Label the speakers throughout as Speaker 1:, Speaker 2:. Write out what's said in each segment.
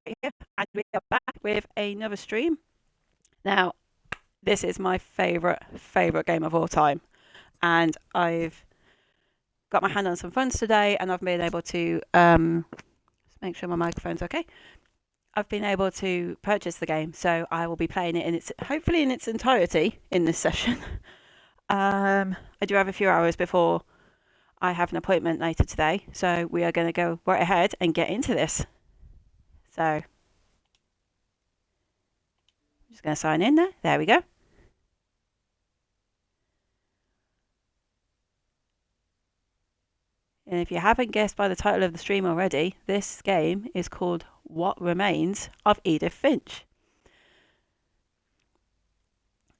Speaker 1: here, and we are back with another stream. Now, this is my favourite game of all time, and I've got my hand on some funds today, and I've been able to just make sure my microphone's okay. I've been able to purchase the game, so I will be playing it in its hopefully in its entirety in this session. I do have a few hours before I have an appointment later today, so we are going to go right ahead and get into this. So, I'm just going to sign in there. There we go. And if you haven't guessed by the title of the stream already, this game is called What Remains of Edith Finch.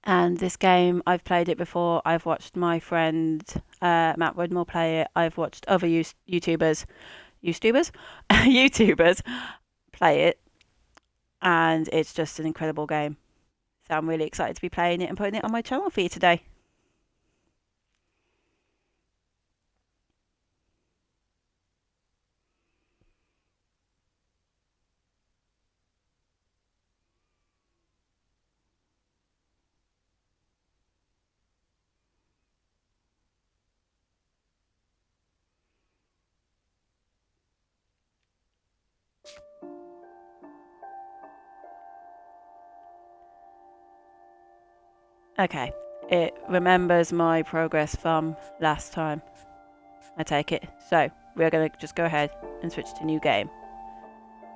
Speaker 1: And this game, I've played it before. I've watched my friend Matt Woodmore play it. I've watched other YouTubers play it. And it's just an incredible game. So I'm really excited to be playing it and putting it on my channel for you today. Okay, it remembers my progress from last time, I take it. So we're going to just go ahead and switch to new game.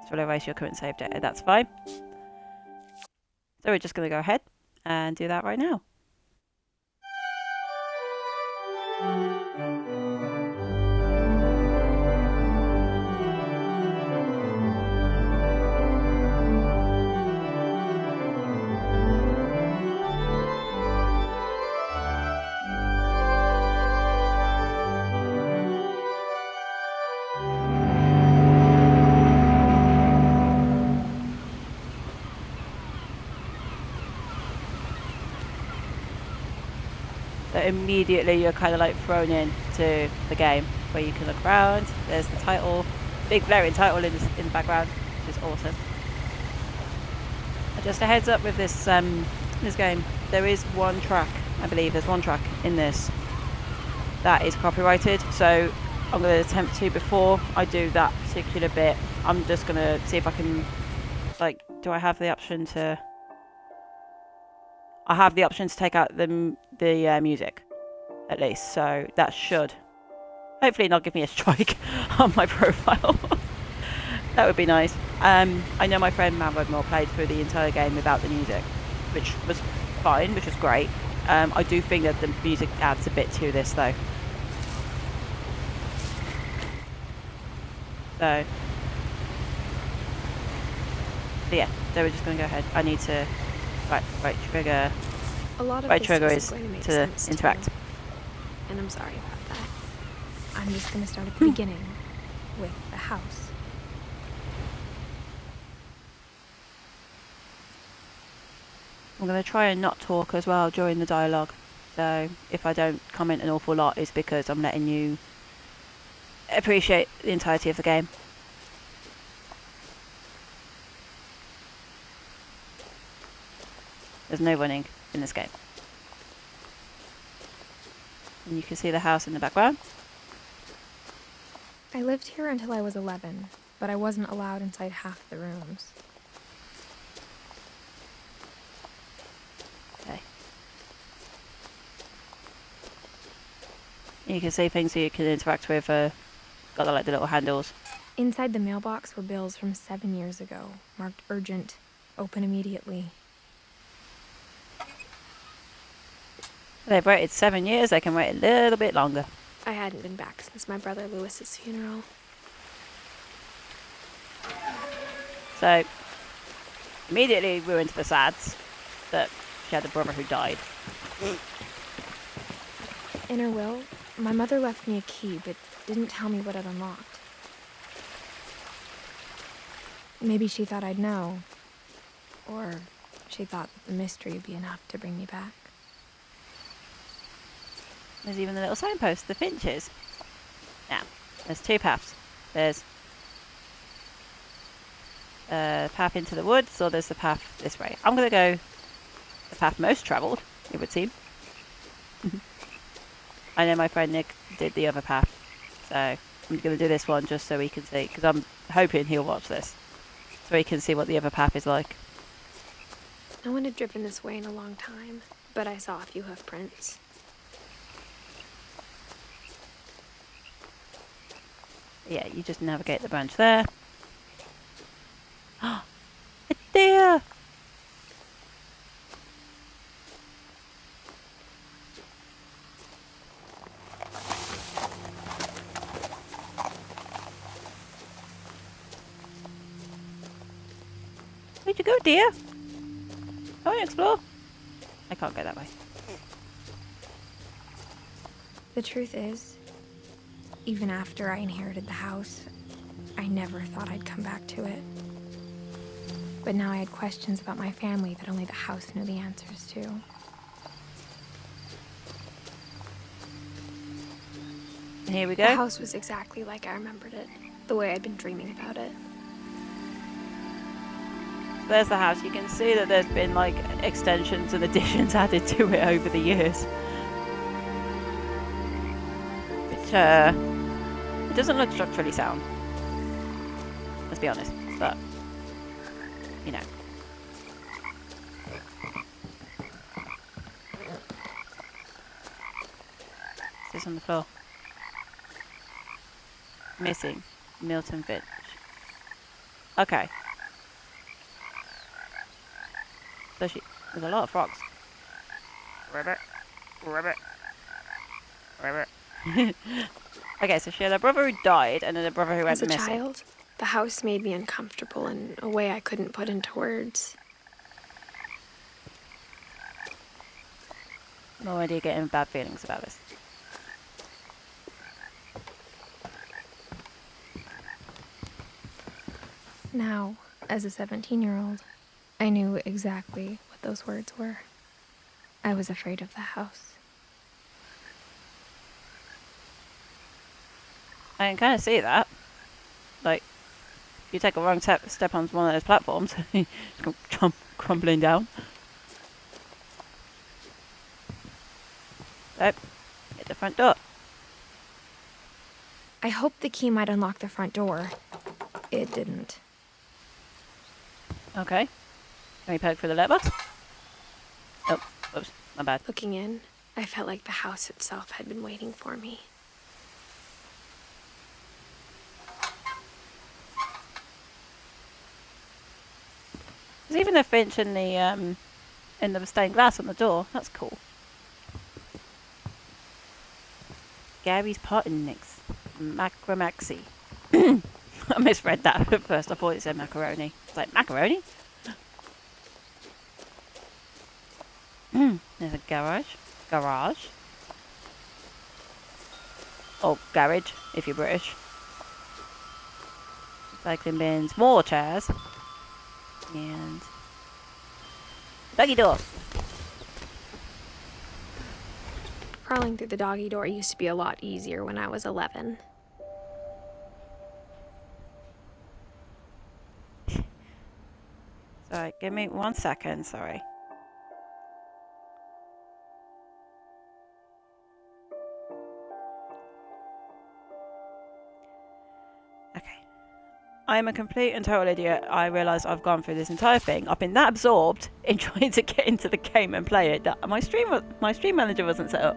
Speaker 1: So we'll erase your current save data, that's fine. So we're just going to go ahead and do that right now. So immediately you're kind of like thrown into the game where you can look around. There's the title, big blaring title in the background, which is awesome. Just a heads up with this this game, there is one track, I believe there's one track in this that is copyrighted. So I'm going to attempt to, before I do that particular bit, I'm just going to see if I can, like, do I have the option to... I have the option to take out the music, at least, so that should hopefully not give me a strike on my profile. That would be nice. I know my friend Matt Woodmore played through the entire game without the music, which was fine, which was great. I do think that the music adds a bit to this, though. So yeah, so we're just going to go ahead. I need to... Right trigger.
Speaker 2: A lot of
Speaker 1: right
Speaker 2: this
Speaker 1: trigger
Speaker 2: isn't
Speaker 1: is
Speaker 2: going to make
Speaker 1: to
Speaker 2: sense
Speaker 1: interact.
Speaker 2: too, and I'm sorry about that. I'm just going to start at the beginning with the house.
Speaker 1: I'm going to try and not talk as well during the dialogue. So if I don't comment an awful lot, it's because I'm letting you appreciate the entirety of the game. There's no running in this game. And you can see the house in the background.
Speaker 2: I lived here until I was 11, but I wasn't allowed inside half the rooms.
Speaker 1: Okay. You can see things that you can interact with. Got the little handles.
Speaker 2: Inside the mailbox were bills from 7 years ago, marked urgent, open immediately.
Speaker 1: They've waited 7 years. They can wait a little bit longer.
Speaker 2: I hadn't been back since my brother Lewis's funeral.
Speaker 1: So immediately we're into the sads that she had a brother who died.
Speaker 2: In her will, my mother left me a key, but didn't tell me what it unlocked. Maybe she thought I'd know. Or she thought that the mystery would be enough to bring me back.
Speaker 1: There's even the little signpost, the Finches. Now, there's two paths. There's path into the woods, or there's the path this way. I'm going to go the path most travelled, it would seem. I know my friend Nick did the other path, so I'm going to do this one just so he can see, because I'm hoping he'll watch this, so he can see what the other path is like.
Speaker 2: No one had driven this way in a long time, but I saw a few hoof prints.
Speaker 1: Yeah, you just navigate the branch there. A deer! Where'd you go, dear? I want to explore. I can't go that way.
Speaker 2: The truth is, even after I inherited the house, I never thought I'd come back to it. But now I had questions about my family that only the house knew the answers to.
Speaker 1: Here we go.
Speaker 2: The house was exactly like I remembered it, the way I'd been dreaming about it.
Speaker 1: So there's the house. You can see that there's been like extensions and additions added to it over the years. Which, it doesn't look structurally sound. Let's be honest, but, you know. What's this on the floor? Missing. Milton Finch. Okay. So there's a lot of frogs. Rabbit. Rabbit. Rabbit. Okay, so she had a brother who died and then a brother who went missing.
Speaker 2: As a child, the house made me uncomfortable in a way I couldn't put into words.
Speaker 1: No idea getting bad feelings about this.
Speaker 2: Now, as a 17-year-old, I knew exactly what those words were. I was afraid of the house.
Speaker 1: I can kind of see that. Like, if you take a wrong step on one of those platforms, it's going to come crumbling down. So, hit the front door.
Speaker 2: I hoped the key might unlock the front door. It didn't.
Speaker 1: Okay. Can we poke for the lever? Oh, oops, my bad.
Speaker 2: Looking in, I felt like the house itself had been waiting for me.
Speaker 1: There's even a Finch in the stained glass on the door. That's cool. Gary's potting mix. Macromaxi. I misread that at first. I thought it said macaroni. It's like, macaroni? There's a garage. Garage. Or garage, if you're British. Recycling bins. More chairs. And doggy door.
Speaker 2: Crawling through the doggy door used to be a lot easier when I was 11.
Speaker 1: Sorry, give me 1 second, sorry. Okay. I am a complete and total idiot. I realise I've gone through this entire thing. I've been that absorbed in trying to get into the game and play it that my stream manager wasn't set up.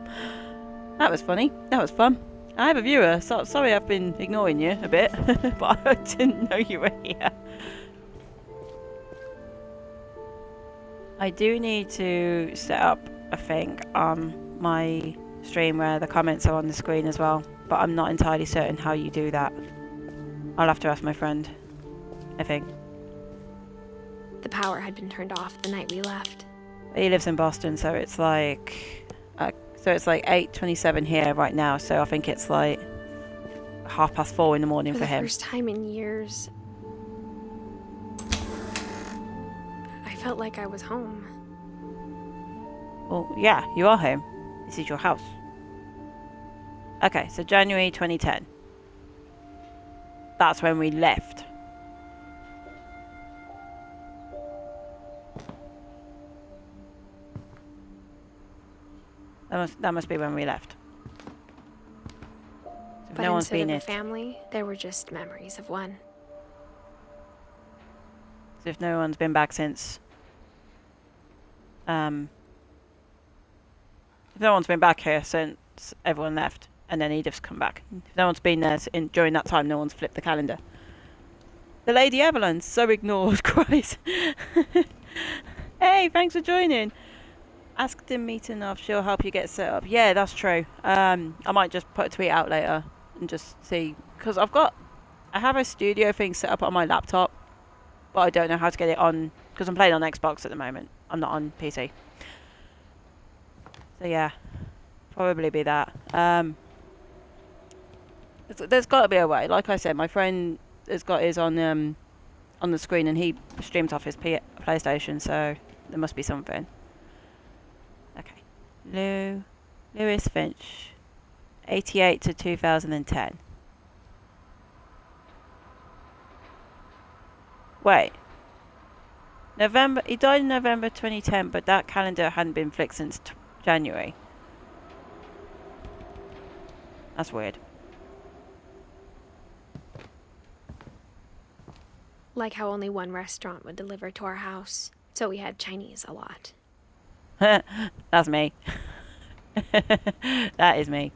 Speaker 1: That was funny. That was fun. I have a viewer. So, sorry I've been ignoring you a bit, but I didn't know you were here. I do need to set up a thing on my stream where the comments are on the screen as well, but I'm not entirely certain how you do that. I'll have to ask my friend, I think.
Speaker 2: The power had been turned off the night we left.
Speaker 1: He lives in Boston, so it's like 8:27 here right now, so I think it's like 4:30 in the morning for him.
Speaker 2: For the first time in years, I felt like I was home.
Speaker 1: Well, yeah, you are home. This is your house. Okay, so January 2010. That's when we left. That must be when we left. So if
Speaker 2: But
Speaker 1: no one's
Speaker 2: instead
Speaker 1: been
Speaker 2: of a
Speaker 1: it.
Speaker 2: family, there were just memories of one.
Speaker 1: So if no one's been back since. If no one's been back here since everyone left, and then Edith's come back. If no one's been there during that time, no one's flipped the calendar. The Lady Evelyn's so ignored, Christ. Hey, thanks for joining. Ask the meeting off, she'll help you get set up. Yeah, that's true. I might just put a tweet out later and just see, because I have a studio thing set up on my laptop, but I don't know how to get it on, because I'm playing on Xbox at the moment. I'm not on PC. So yeah, probably be that. There's got to be a way. Like I said, my friend has got his on the screen, and he streams off his PlayStation, so there must be something. Okay, Lewis Finch, 88 to 2010. Wait, November. He died in November 2010, but that calendar hadn't been flicked since January. That's weird.
Speaker 2: Like how only one restaurant would deliver to our house, so we had Chinese a lot.
Speaker 1: That's me. That is me.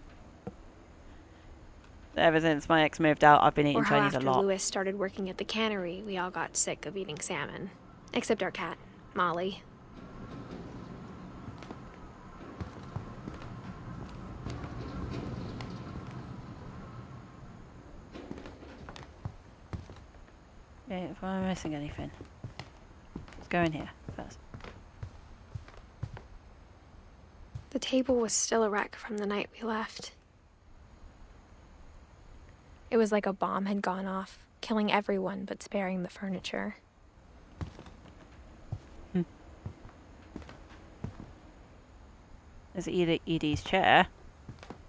Speaker 1: Ever since my ex moved out, I've been eating
Speaker 2: Or how
Speaker 1: Chinese a
Speaker 2: after
Speaker 1: lot.
Speaker 2: Lewis started working at the cannery, we all got sick of eating salmon. Except our cat, Molly.
Speaker 1: Okay, if I'm missing anything, let's go in here first.
Speaker 2: The table was still a wreck from the night we left. It was like a bomb had gone off, killing everyone but sparing the furniture.
Speaker 1: There's Edie's chair,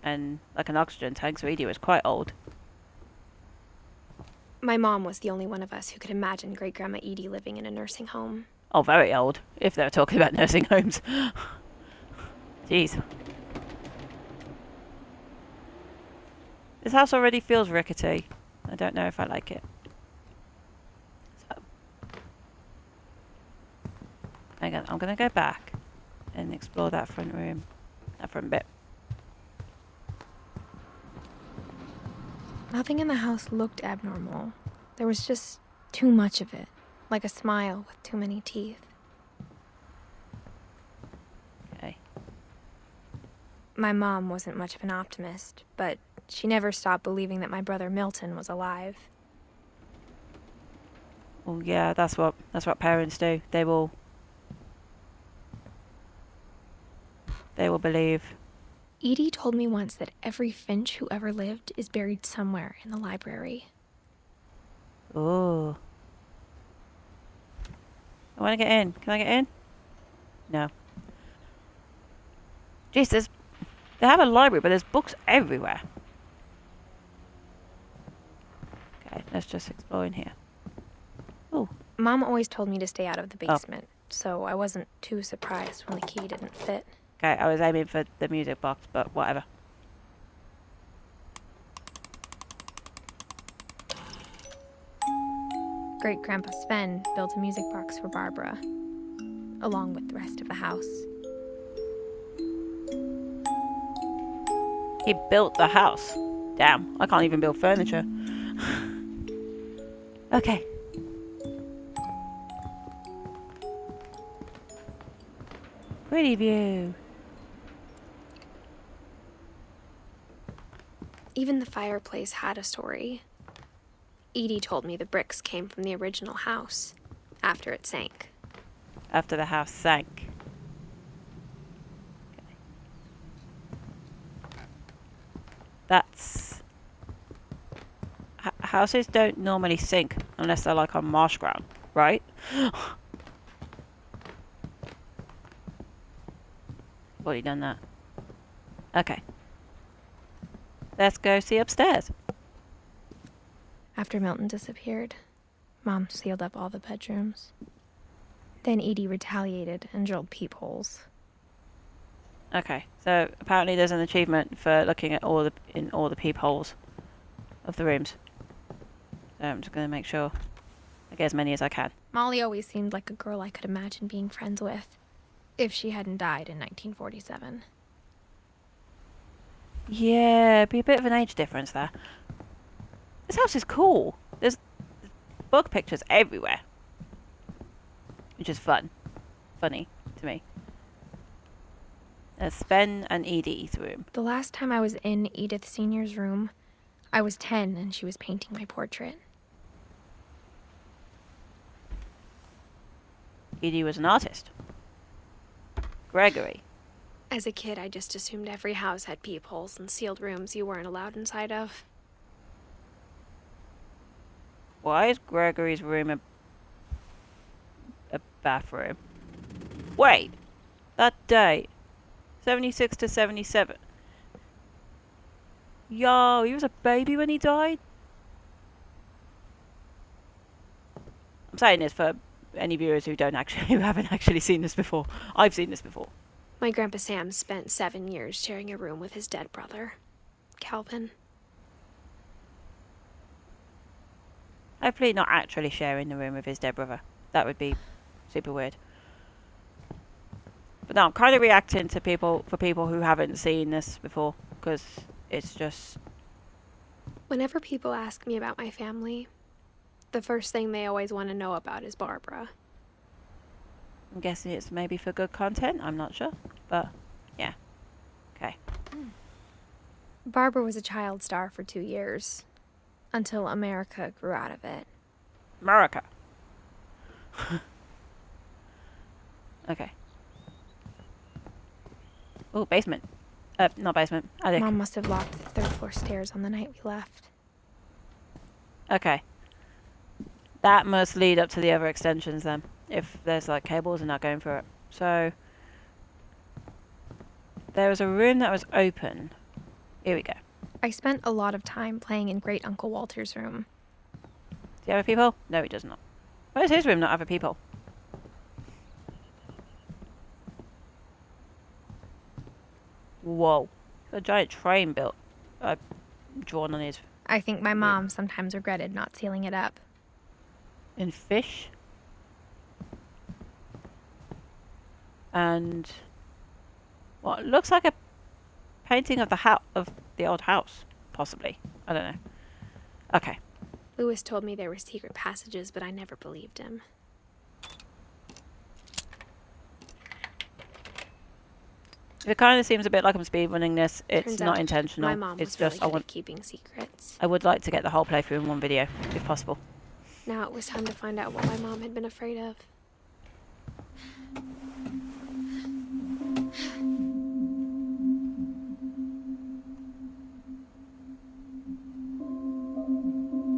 Speaker 1: and like an oxygen tank, so Edie was quite old.
Speaker 2: My mom was the only one of us who could imagine Great-Grandma Edie living in a nursing home.
Speaker 1: Oh, very old, if they were talking about nursing homes. Jeez. This house already feels rickety. I don't know if I like it. So, I'm gonna go back and explore that front room, that front bit.
Speaker 2: Nothing in the house looked abnormal. There was just too much of it, like a smile with too many teeth.
Speaker 1: Okay.
Speaker 2: My mom wasn't much of an optimist, but she never stopped believing that my brother Milton was alive.
Speaker 1: Well, yeah, that's what parents do. They will believe.
Speaker 2: Edie told me once that every Finch who ever lived is buried somewhere in the library.
Speaker 1: Oh. I want to get in. Can I get in? No. Jeez, they have a library, but there's books everywhere. Okay, let's just explore in here. Oh.
Speaker 2: Mom always told me to stay out of the basement, so I wasn't too surprised when the key didn't fit.
Speaker 1: Okay, I was aiming for the music box, but whatever.
Speaker 2: Great-Grandpa Sven built a music box for Barbara, along with the rest of the house.
Speaker 1: He built the house. Damn, I can't even build furniture. Okay. Pretty view.
Speaker 2: Even the fireplace had a story. Edie told me the bricks came from the original house, after it sank.
Speaker 1: After the house sank. Okay. That's... houses don't normally sink unless they're like on marsh ground, right? Already done that. Okay. Let's go see upstairs.
Speaker 2: After Milton disappeared, Mom sealed up all the bedrooms. Then Edie retaliated and drilled peepholes.
Speaker 1: Okay, so apparently there's an achievement for looking at all the peepholes of the rooms. So I'm just gonna make sure I get as many as I can.
Speaker 2: Molly always seemed like a girl I could imagine being friends with, if she hadn't died in 1947.
Speaker 1: Yeah, be a bit of an age difference there. This house is cool. There's bug pictures everywhere, which is funny to me. There's Ben and Edith's room.
Speaker 2: The last time I was in Edith Sr.'s room, I was 10 and she was painting my portrait.
Speaker 1: Edie was an artist. Gregory.
Speaker 3: As a kid, I just assumed every house had peepholes and sealed rooms you weren't allowed inside of.
Speaker 1: Why is Gregory's room a bathroom? Wait, that date. 76 to 77. Yo, he was a baby when he died? I'm saying this for any viewers who haven't actually seen this before. I've seen this before.
Speaker 3: My Grandpa Sam spent 7 years sharing a room with his dead brother, Calvin.
Speaker 1: Hopefully not actually sharing the room with his dead brother. That would be super weird. But no, I'm kind of reacting to people who haven't seen this before, because it's just...
Speaker 3: Whenever people ask me about my family, the first thing they always want to know about is Barbara.
Speaker 1: I'm guessing it's maybe for good content, I'm not sure, but yeah. Okay.
Speaker 2: Barbara was a child star for 2 years, until America grew out of it.
Speaker 1: America. Okay. Oh, basement. Not basement. Attic.
Speaker 2: Mom must have locked the third floor stairs on the night we left.
Speaker 1: Okay. That must lead up to the other extensions then. If there's like cables and not going through it. So there was a room that was open. Here we go.
Speaker 2: I spent a lot of time playing in Great Uncle Walter's room.
Speaker 1: Do you have a peephole? No, he does not. Why does his room not have a peephole? Whoa. A giant train built. Drawn on his...
Speaker 2: I think my mom sometimes regretted not sealing it up.
Speaker 1: in fish. And what looks like a painting of the old house, possibly. I don't know. Okay.
Speaker 3: Lewis told me there were secret passages, but I never believed him.
Speaker 1: It kind of seems a bit like I'm speedrunning this. It's
Speaker 3: Turns
Speaker 1: not
Speaker 3: out
Speaker 1: intentional.
Speaker 3: My mom
Speaker 1: It's
Speaker 3: was really
Speaker 1: just
Speaker 3: good at keeping secrets.
Speaker 1: I would like to get the whole playthrough in one video, if possible.
Speaker 3: Now it was time to find out what my mom had been afraid of.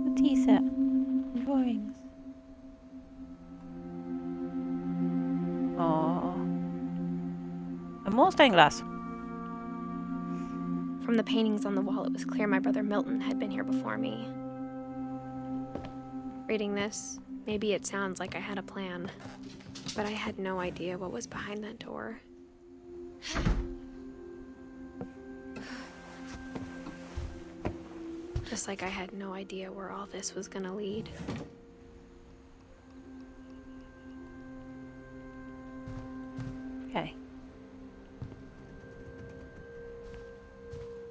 Speaker 1: The tea set. Drawings. Aww. And more stained glass.
Speaker 2: From the paintings on the wall, it was clear my brother Milton had been here before me.
Speaker 3: Reading this, maybe it sounds like I had a plan, but I had no idea what was behind that door. Just like I had no idea where all this was gonna lead.
Speaker 1: Okay.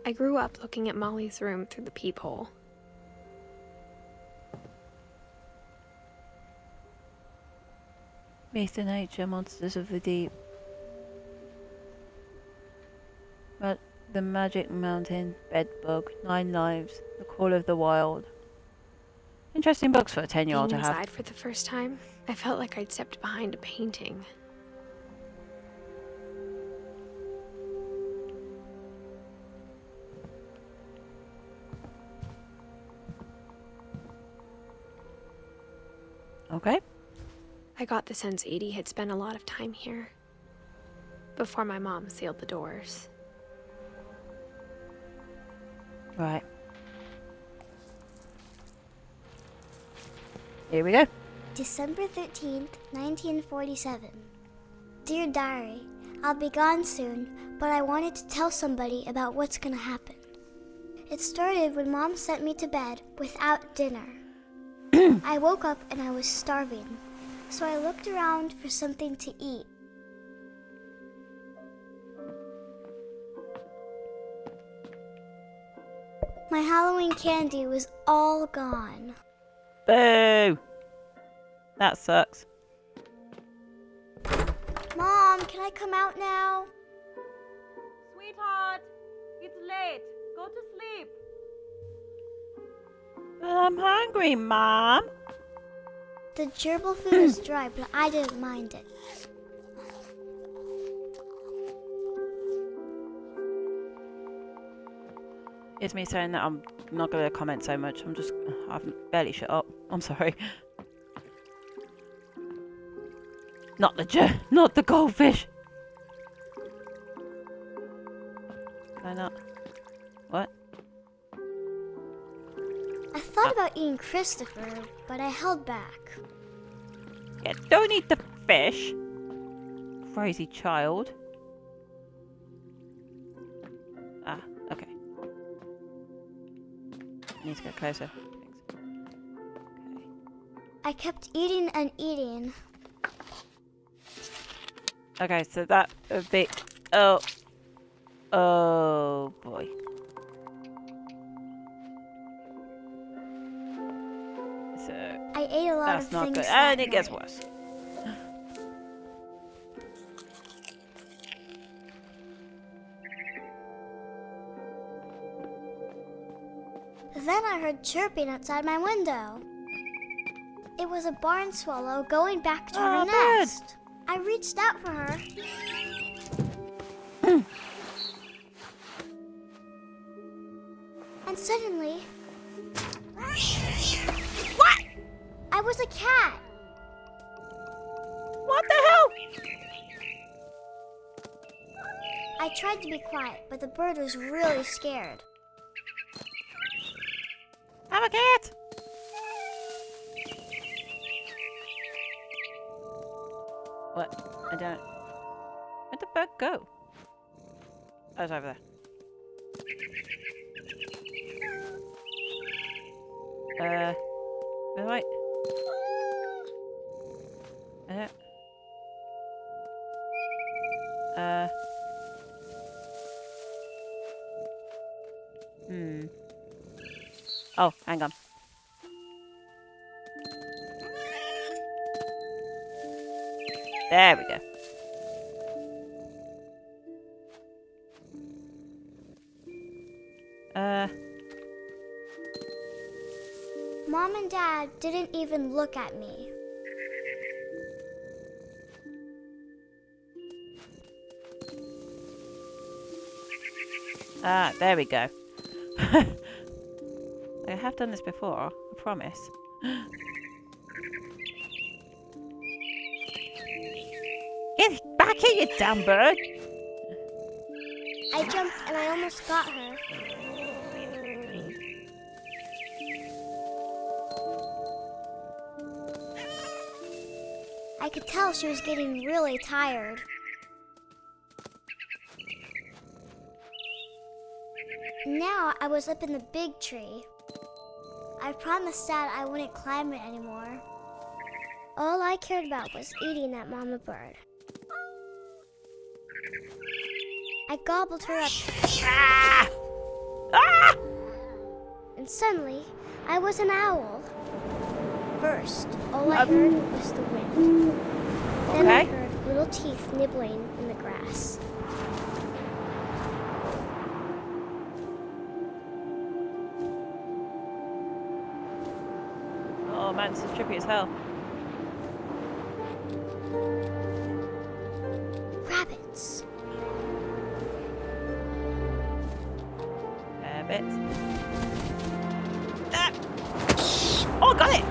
Speaker 3: I grew up looking at Molly's room through the peephole.
Speaker 1: Mr. Nature, monsters of the deep. But the magic mountain, bedbug, 9 lives, the call of the wild. Interesting books for a 10-year-old to
Speaker 3: Being
Speaker 1: have.
Speaker 3: inside for the first time, I felt like I'd stepped behind a painting.
Speaker 1: Okay.
Speaker 3: I got the sense Edie had spent a lot of time here, before my mom sealed the doors.
Speaker 1: Right. Here we go.
Speaker 4: December 13th, 1947. Dear Diary, I'll be gone soon, but I wanted to tell somebody about what's gonna happen. It started when Mom sent me to bed without dinner. I woke up and I was starving, so I looked around for something to eat. My Halloween candy was all gone.
Speaker 1: Boo! That sucks.
Speaker 4: Mom, can I come out now?
Speaker 1: Sweetheart, it's late. Go to sleep. But I'm hungry, Mom.
Speaker 4: The gerbil food was dry, but I didn't mind it.
Speaker 1: It's me saying that I'm not going to comment so much. I've barely shut up. I'm sorry. Not the goldfish. Can I not? What?
Speaker 4: I thought about eating Christopher, but I held back.
Speaker 1: Yeah, don't eat the fish. Crazy child. Ah, okay. Need to get closer. Thanks. Okay.
Speaker 4: I kept eating and eating.
Speaker 1: Okay, so that would be... Oh. Oh, boy. So,
Speaker 4: I ate a lot
Speaker 1: that's
Speaker 4: of
Speaker 1: not
Speaker 4: things
Speaker 1: good.
Speaker 4: that
Speaker 1: And it gets
Speaker 4: night.
Speaker 1: worse.
Speaker 4: Then I heard chirping outside my window. It was a barn swallow going back to her
Speaker 1: Oh, bird.
Speaker 4: nest. I reached out for her. And suddenly...
Speaker 1: What?
Speaker 4: I was a cat.
Speaker 1: What the hell?
Speaker 4: I tried to be quiet, but the bird was really scared.
Speaker 1: I'm a cat. What? I don't... Where'd the bird go? Oh, it's over there. Wait. I don't... Oh, hang on. There we go.
Speaker 4: Mom and Dad didn't even look at me.
Speaker 1: Ah, there we go. I have done this before, I promise. Get back here, you damn bird!
Speaker 4: I jumped and I almost got her. I could tell she was getting really tired. Now I was up in the big tree. I promised Dad I wouldn't climb it anymore. All I cared about was eating that mama bird. I gobbled her up.
Speaker 1: Ah! Ah!
Speaker 4: And suddenly, I was an owl. First, all I heard was the wind. Then I
Speaker 1: Okay.
Speaker 4: heard little teeth nibbling in the grass.
Speaker 1: Oh man, this is trippy as hell.
Speaker 4: Rabbits.
Speaker 1: Rabbits. Ah! Oh, I got it!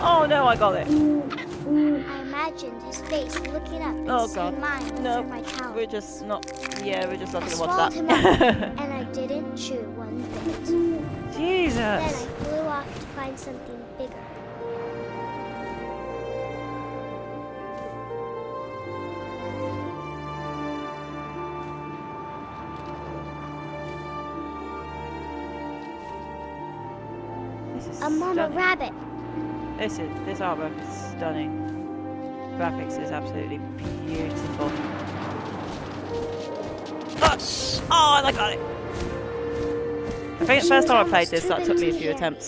Speaker 1: Oh no, I got it.
Speaker 4: I imagined his face looking up and
Speaker 1: Oh
Speaker 4: saying
Speaker 1: god.
Speaker 4: mine
Speaker 1: No,
Speaker 4: through my talon.
Speaker 1: we're just not... Yeah, we're just not
Speaker 4: I
Speaker 1: gonna watch
Speaker 4: swallowed him
Speaker 1: that.
Speaker 4: up, and I didn't chew one bit. Then I
Speaker 1: Jesus!
Speaker 4: flew off to find something bigger. A mama
Speaker 1: stunning.
Speaker 4: rabbit.
Speaker 1: This artwork is stunning. Graphics is absolutely beautiful. Oh, and I got it. I think the
Speaker 4: She
Speaker 1: first
Speaker 4: was
Speaker 1: time I played
Speaker 4: almost
Speaker 1: this,
Speaker 4: too
Speaker 1: that
Speaker 4: big
Speaker 1: took me a
Speaker 4: to
Speaker 1: few
Speaker 4: hear.
Speaker 1: attempts.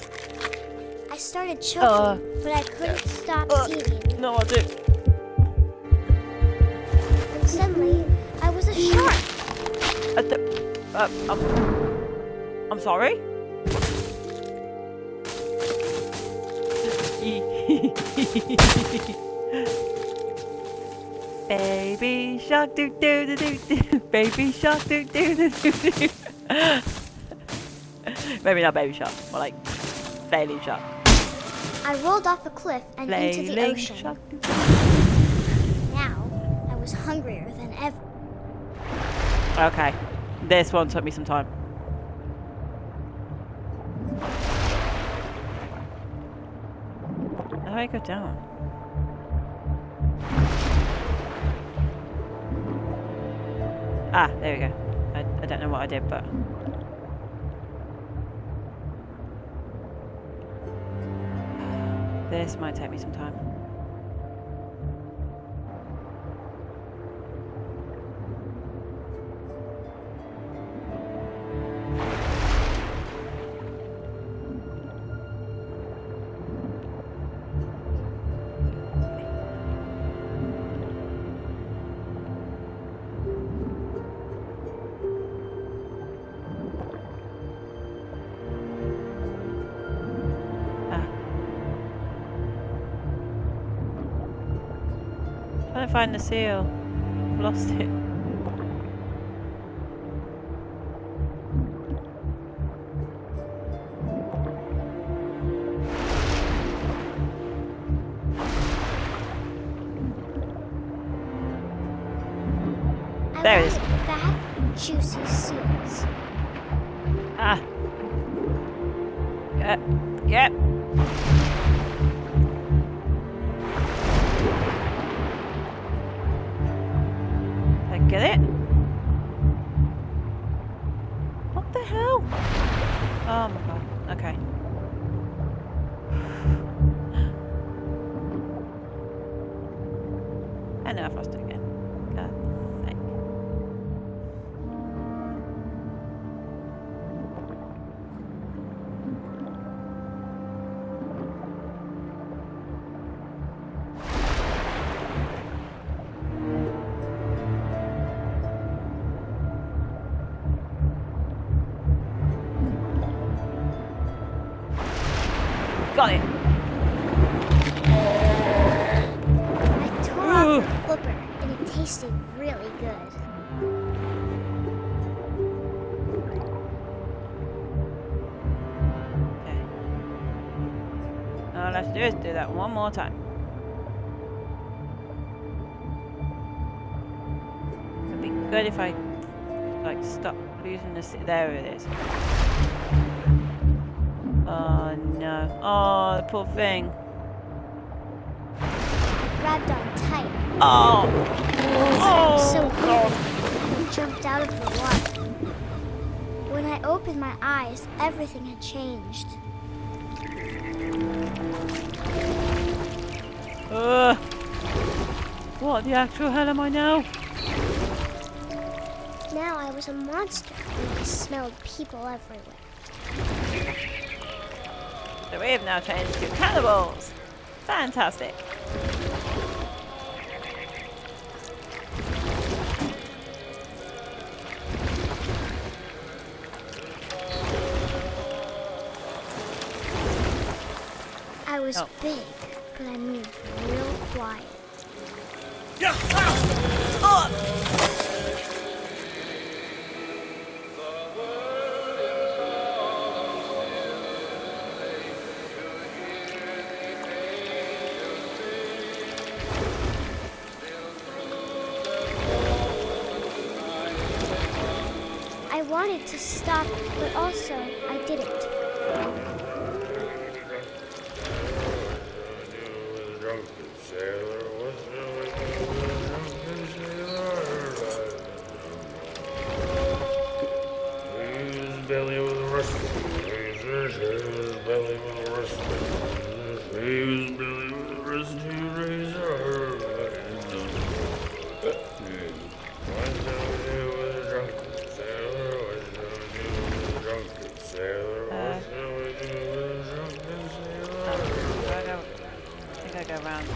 Speaker 4: I started choking, but I couldn't stop eating.
Speaker 1: No, I do.
Speaker 4: And suddenly, I was a shark.
Speaker 1: I'm sorry? Baby shark doo doo doo doo doo. Baby shark doo doo doo doo doo. Maybe not baby shark, more like flailing shark.
Speaker 4: I rolled off a cliff and into the
Speaker 1: Flailing
Speaker 4: ocean.
Speaker 1: shark.
Speaker 4: Now, I was hungrier than ever.
Speaker 1: Okay, this one took me some time. How do I go down? Ah, there we go. I don't know what I did, but... This might take me some time. Trying to find the seal. I've lost it. There it is.
Speaker 4: Fat, juicy seals.
Speaker 1: Ah. Yep. Yep. Did I get it? What the hell? Oh my god. Okay. And now I've lost it again. God sake. Got it.
Speaker 4: I tore off the flipper, and it tasted really good.
Speaker 1: Okay. All I have to do is do that one more time. It'd be good if I like stop losing this. There it is. Oh no. Oh, the poor thing.
Speaker 4: I grabbed on tight.
Speaker 1: Oh.
Speaker 4: I was so
Speaker 1: God.
Speaker 4: cold and jumped out of the water. When I opened my eyes, everything had changed.
Speaker 1: What the actual hell am I now?
Speaker 4: Now I was a monster, and I smelled people everywhere.
Speaker 1: So we have now changed to cannibals. Fantastic.
Speaker 4: I was big, but I moved real quiet. I wanted to stop, but also I didn't.
Speaker 5: Belly with a rusty. Belly with a rusty.
Speaker 1: gotta go around.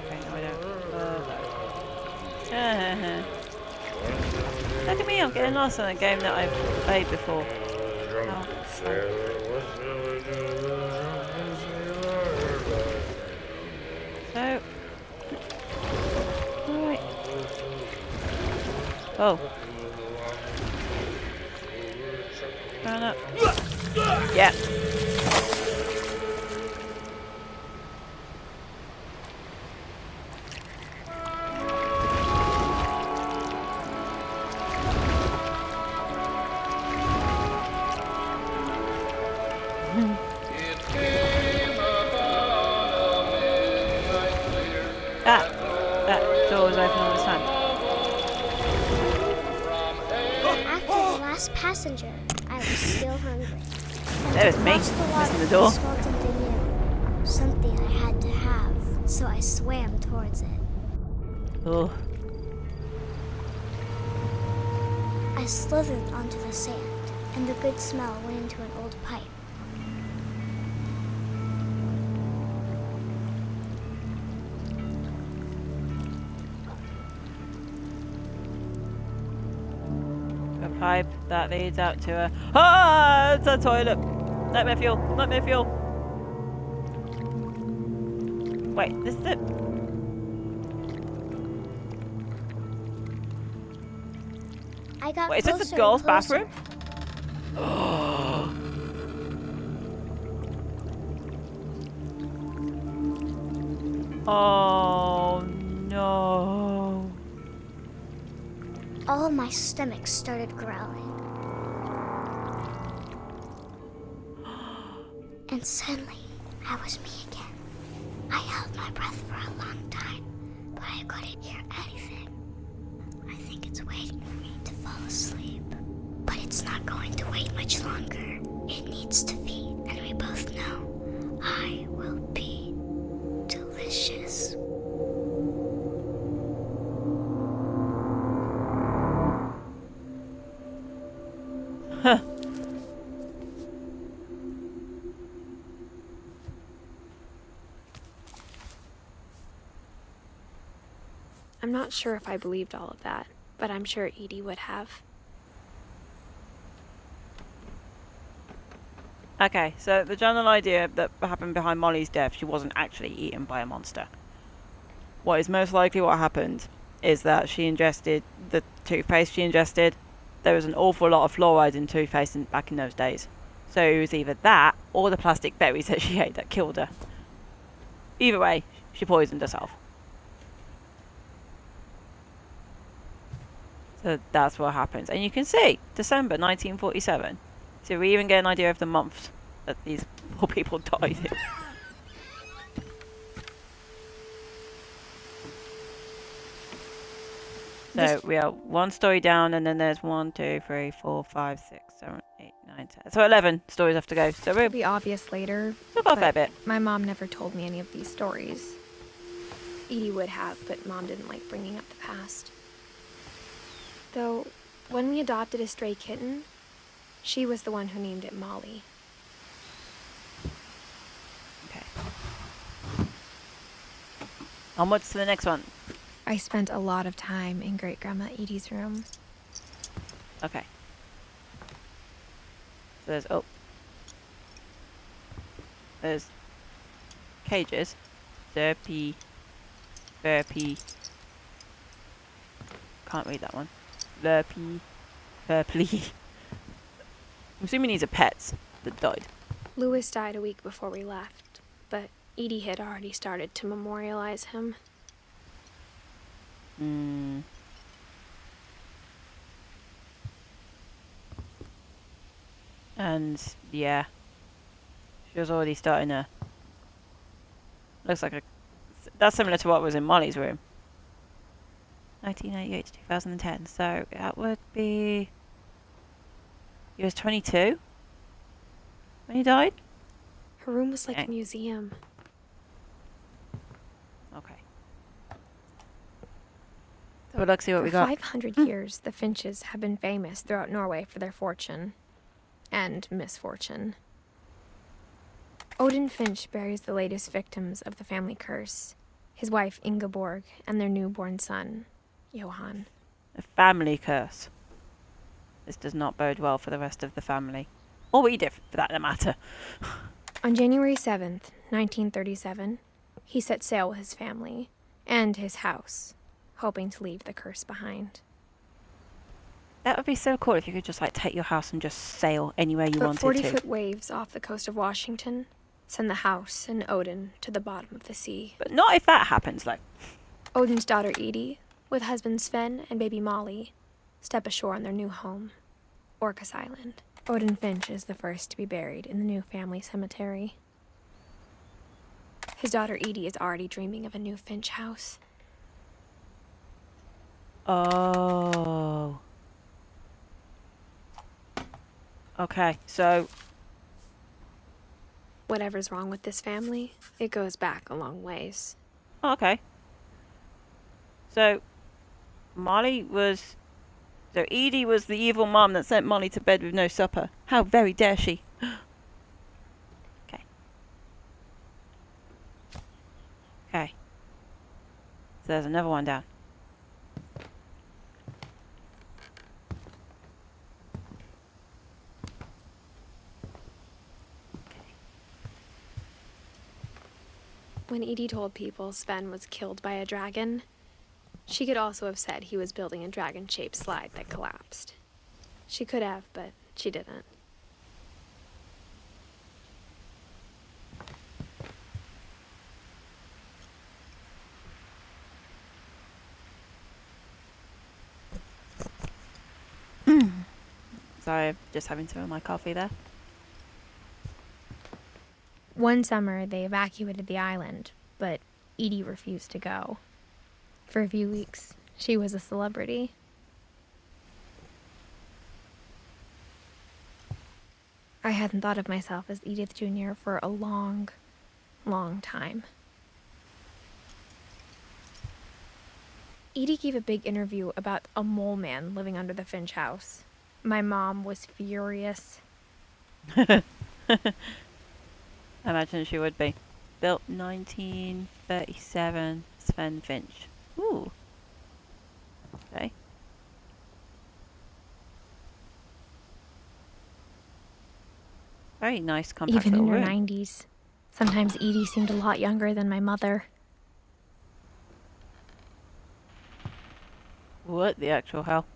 Speaker 1: Okay, no, I don't. Look at me, I'm getting lost in a game that I've played before. Oh, fun. So, alright. Oh. Run up. Yeah. Ah, that door was open all this time.
Speaker 4: After the last passenger, I was still hungry. And
Speaker 1: There's me,
Speaker 4: across the water,
Speaker 1: missing the door.
Speaker 4: I smelled something new. Something I had to have, so I swam towards it.
Speaker 1: Oh,
Speaker 4: I slithered onto the sand, and the good smell went into an old pipe.
Speaker 1: a pipe that leads out to a. Ah, it's a toilet. Nightmare fuel. Nightmare fuel. Wait, this is it.
Speaker 4: I got
Speaker 1: Wait, is this
Speaker 4: closer
Speaker 1: the
Speaker 4: and
Speaker 1: girls'
Speaker 4: closer.
Speaker 1: bathroom? Oh no.
Speaker 4: All of my stomach started growling. And suddenly, I was me again. I held my breath for a long time, but I couldn't hear anything. I think it's waiting for me to fall asleep. But it's not going to wait much longer. It needs to feed, and we both know I will be delicious.
Speaker 1: Huh.
Speaker 3: I'm not sure if I believed all of that, but I'm sure Edie would have.
Speaker 1: Okay, so the general idea that happened behind Molly's death, she wasn't actually eaten by a monster. What is most likely what happened is that she ingested the toothpaste she ingested. There was an awful lot of fluoride in toothpaste back in those days. So it was either that or the plastic berries that she ate that killed her. Either way, she poisoned herself. So that's what happens. And you can see, December 1947. So we even get an idea of the month that these poor people died in. So we are one story down, and then there's 1, 2, 3, 4, 5, 6, 7, 8, 9, 10. So 11 stories have to go. So
Speaker 2: It'll
Speaker 1: we've
Speaker 2: be obvious later.
Speaker 1: still got a fair
Speaker 2: but
Speaker 1: bit.
Speaker 2: My mom never told me any of these stories. Edie would have, but Mom didn't like bringing up the past. Though, when we adopted a stray kitten, she was the one who named it Molly.
Speaker 1: Okay. Onwards to the next one.
Speaker 2: I spent a lot of time in Great Grandma Edie's room.
Speaker 1: Okay. So there's there's cages. Burpee. Can't read that one. Burpee. I'm assuming these are pets that died.
Speaker 3: Louis died a week before we left, but Edie had already started to memorialize him.
Speaker 1: Hmm. And yeah, she was already starting to. Looks like that's similar to what was in Molly's room. 1998 to 2010. So that would be. He was 22 when he died.
Speaker 2: Her room was like
Speaker 1: Dang.
Speaker 2: a museum.
Speaker 1: Okay. Well, let's see what we
Speaker 2: For
Speaker 1: got.
Speaker 2: 500 years, the Finches have been famous throughout Norway for their fortune and misfortune. Odin Finch buries the latest victims of the family curse, his wife Ingeborg and their newborn son, Johan.
Speaker 1: A family curse. This does not bode well for the rest of the family. Or Edith, for that matter.
Speaker 2: On January 7th, 1937, he set sail with his family and his house, hoping to leave the curse behind.
Speaker 1: That would be so cool if you could just like take your house and just sail anywhere you
Speaker 2: But
Speaker 1: wanted
Speaker 2: 40-foot
Speaker 1: to.
Speaker 2: waves off the coast of Washington send the house and Odin to the bottom of the sea.
Speaker 1: But not if that happens, though.
Speaker 2: Odin's daughter Edith, with husband Sven and baby Molly, step ashore on their new home, Orcas Island. Odin Finch is the first to be buried in the new family cemetery. His daughter Edie is already dreaming of a new Finch house.
Speaker 1: Oh. Okay, so...
Speaker 2: Whatever's wrong with this family, it goes back a long ways.
Speaker 1: Oh, okay. So, Molly was... So Edie was the evil mom that sent Molly to bed with no supper. How very dare she? Okay. Okay. So there's another one down.
Speaker 2: When Edie told people Sven was killed by a dragon, she could also have said he was building a dragon-shaped slide that collapsed. She could have, but she didn't.
Speaker 1: Sorry, I'm just having some of my coffee there.
Speaker 2: One summer, they evacuated the island, but Edie refused to go. For a few weeks, she was a celebrity. I hadn't thought of myself as Edith Jr. for a long, long time. Edie gave a big interview about a mole man living under the Finch house. My mom was furious.
Speaker 1: I imagine she would be. Built 1937, Sven Finch. Ooh. Okay. Very nice compact
Speaker 2: Even in
Speaker 1: little
Speaker 2: her
Speaker 1: room.
Speaker 2: 90s. Sometimes Edie seemed a lot younger than my mother.
Speaker 1: What the actual hell?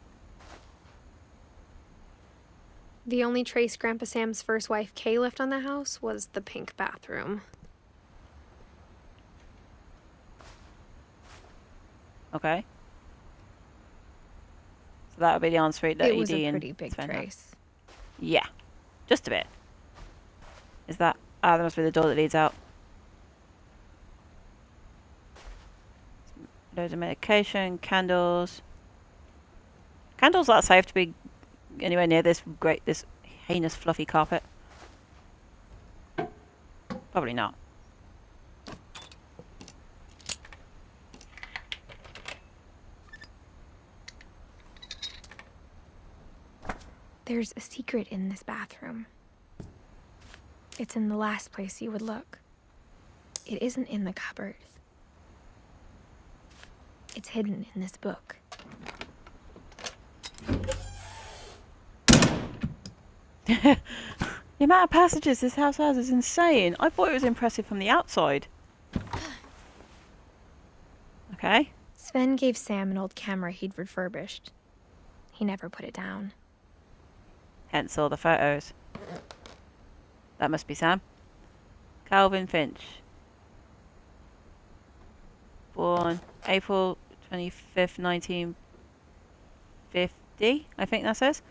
Speaker 2: The only trace Grandpa Sam's first wife, Kay, left on the house was the pink bathroom.
Speaker 1: Okay. So that would be the ensuite that
Speaker 2: It was
Speaker 1: Edie
Speaker 2: a
Speaker 1: and
Speaker 2: pretty big
Speaker 1: Sven had.
Speaker 2: trace.
Speaker 1: Yeah. Just a bit. Is that... Ah, that must be the door that leads out. Loads of medication, candles. Candles that safe to be anywhere near this heinous fluffy carpet. Probably not.
Speaker 2: There's a secret in this bathroom. It's in the last place you would look. It isn't in the cupboard. It's hidden in this book.
Speaker 1: The amount of passages this house has is insane. I thought it was impressive from the outside. Okay.
Speaker 2: Sven gave Sam an old camera he'd refurbished. He never put it down.
Speaker 1: Hence all the photos. That must be Sam. Calvin Finch. Born April 25th, 1950, I think that says.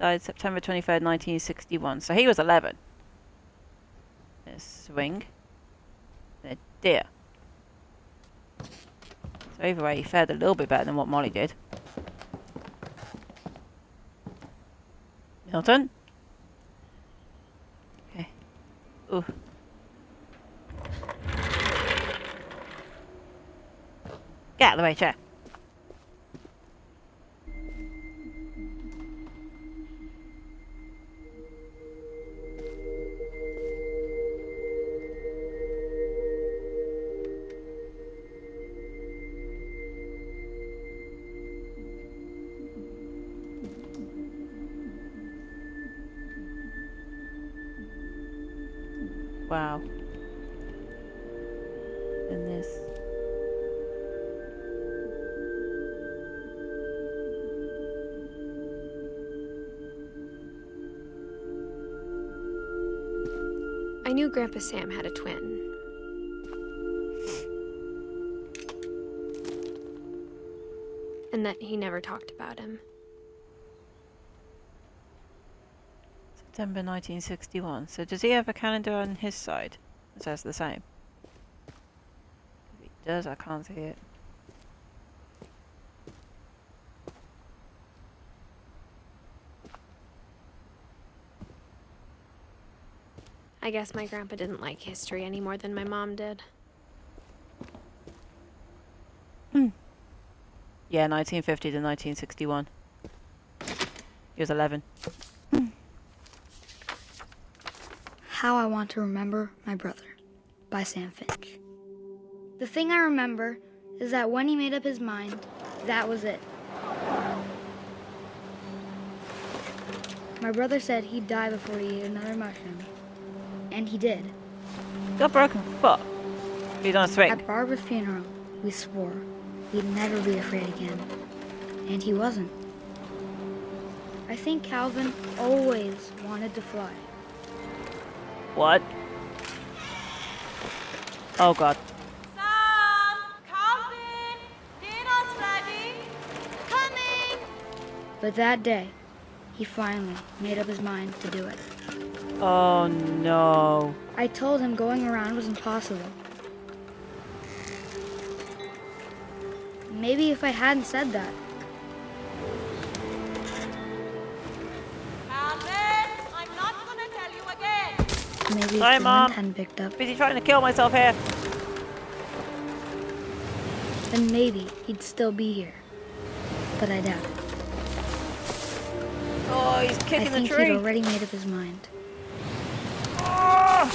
Speaker 1: Died September 23rd, 1961. So he was 11. A swing. And a deer. So either way, he fared a little bit better than what Molly did. Milton? Okay. Ooh. Get out of the way, chair. Wow. And this.
Speaker 3: I knew Grandpa Sam had a twin. And that he never talked about him.
Speaker 1: September 1961. So does he have a calendar on his side that says the same? If he does, I can't see it.
Speaker 3: I guess my grandpa didn't like history any more than my mom did.
Speaker 1: Yeah, 1950 to 1961. He was 11.
Speaker 5: How I Want to Remember My Brother by Sam Finch. The thing I remember is that when he made up his mind, that was it. My brother said he'd die before he ate another mushroom. And he did.
Speaker 1: Got a broken foot. He's on a swing.
Speaker 5: At Barbara's funeral, we swore we'd never be afraid again. And he wasn't. I think Calvin always wanted to fly.
Speaker 1: What? Oh god.
Speaker 6: Sam! Calvin! Dinner's ready! Coming!
Speaker 5: But that day, he finally made up his mind to do it.
Speaker 1: Oh no.
Speaker 5: I told him going around was impossible. Maybe if I hadn't said that.
Speaker 6: Calvin! I'm not gonna tell you again!
Speaker 5: Maybe
Speaker 1: Sorry,
Speaker 5: if the
Speaker 1: Mom.
Speaker 5: wind hadn't picked up,
Speaker 1: Busy trying to kill myself here.
Speaker 5: then maybe he'd still be here. But I doubt it.
Speaker 1: Oh, he's
Speaker 5: I
Speaker 1: kicking the
Speaker 5: think
Speaker 1: tree.
Speaker 5: he'd already made up his mind.
Speaker 1: Oh,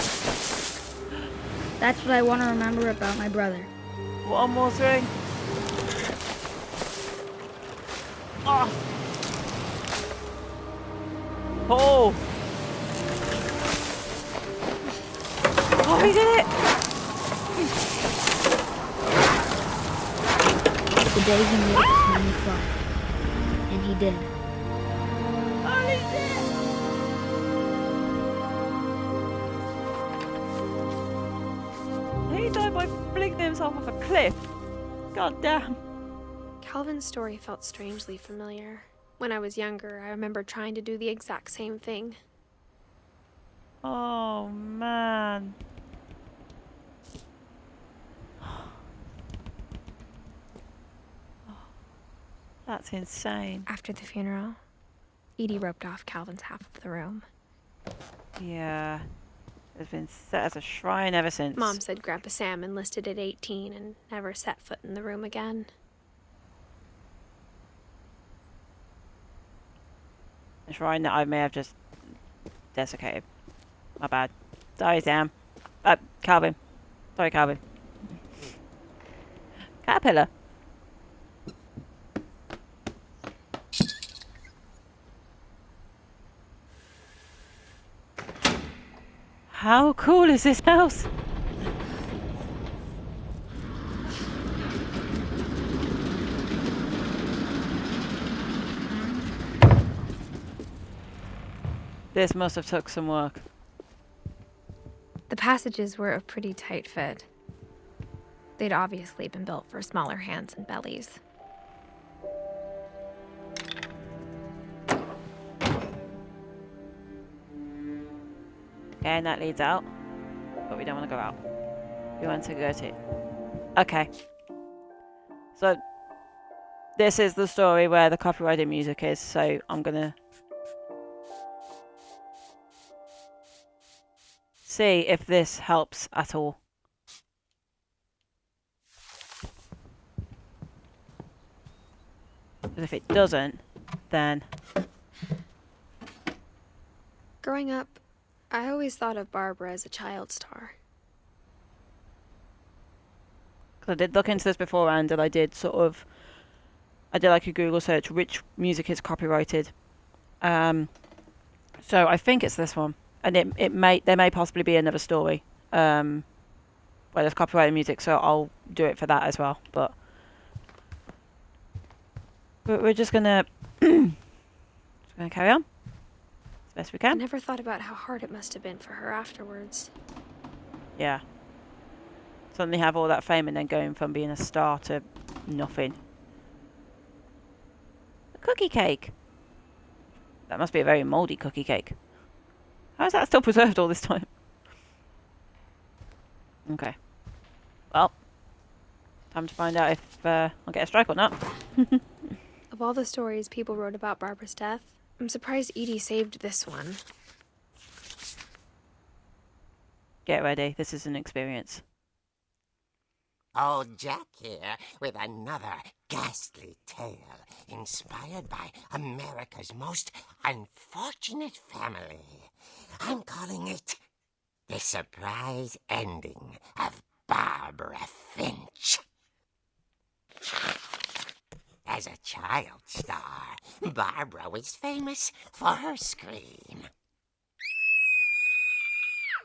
Speaker 5: That's what I want to remember about my brother.
Speaker 1: one more thing. Oh. Oh. Oh, he did it.
Speaker 5: The day he made up his mind to fly. And he did.
Speaker 1: Holy shit. He died by flinging himself off a cliff. God damn.
Speaker 3: Calvin's story felt strangely familiar. When I was younger, I remember trying to do the exact same thing.
Speaker 1: Oh man. That's insane.
Speaker 3: After the funeral, Edie roped off Calvin's half of the room.
Speaker 1: Yeah. It's been set as a shrine ever since.
Speaker 3: Mom said Grandpa Sam enlisted at 18 and never set foot in the room again.
Speaker 1: A shrine that I may have just desiccated. My bad. Sorry, Sam. Calvin. Sorry, Calvin. Caterpillar. How cool is this house? This must have took some work.
Speaker 3: The passages were a pretty tight fit. They'd obviously been built for smaller hands and bellies.
Speaker 1: Okay, and that leads out. But we don't want to go out. We want to go to... Okay. So, this is the story where the copyrighted music is, so I'm gonna... see if this helps at all. But if it doesn't, then...
Speaker 3: Growing up, I always thought of Barbara as a child star.
Speaker 1: Because I did look into this beforehand, and I did like a Google search, which music is copyrighted. So I think it's this one. And there may possibly be another story Well, there's copyrighted music, so I'll do it for that as well. But we're just gonna carry on as best we
Speaker 3: I
Speaker 1: can.
Speaker 3: never thought about how hard it must have been for her afterwards.
Speaker 1: Yeah. Suddenly have all that fame and then going from being a star to nothing. A cookie cake. That must be a very mouldy cookie cake. How is that still preserved all this time? Okay. Well, time to find out if I'll get a strike or not.
Speaker 3: Of all the stories people wrote about Barbara's death, I'm surprised Edie saved this one.
Speaker 1: Get ready. This is an experience.
Speaker 7: Old Jack here with another ghastly tale inspired by America's most unfortunate family. I'm calling it The Surprise Ending of Barbara Finch. As a child star, Barbara was famous for her scream.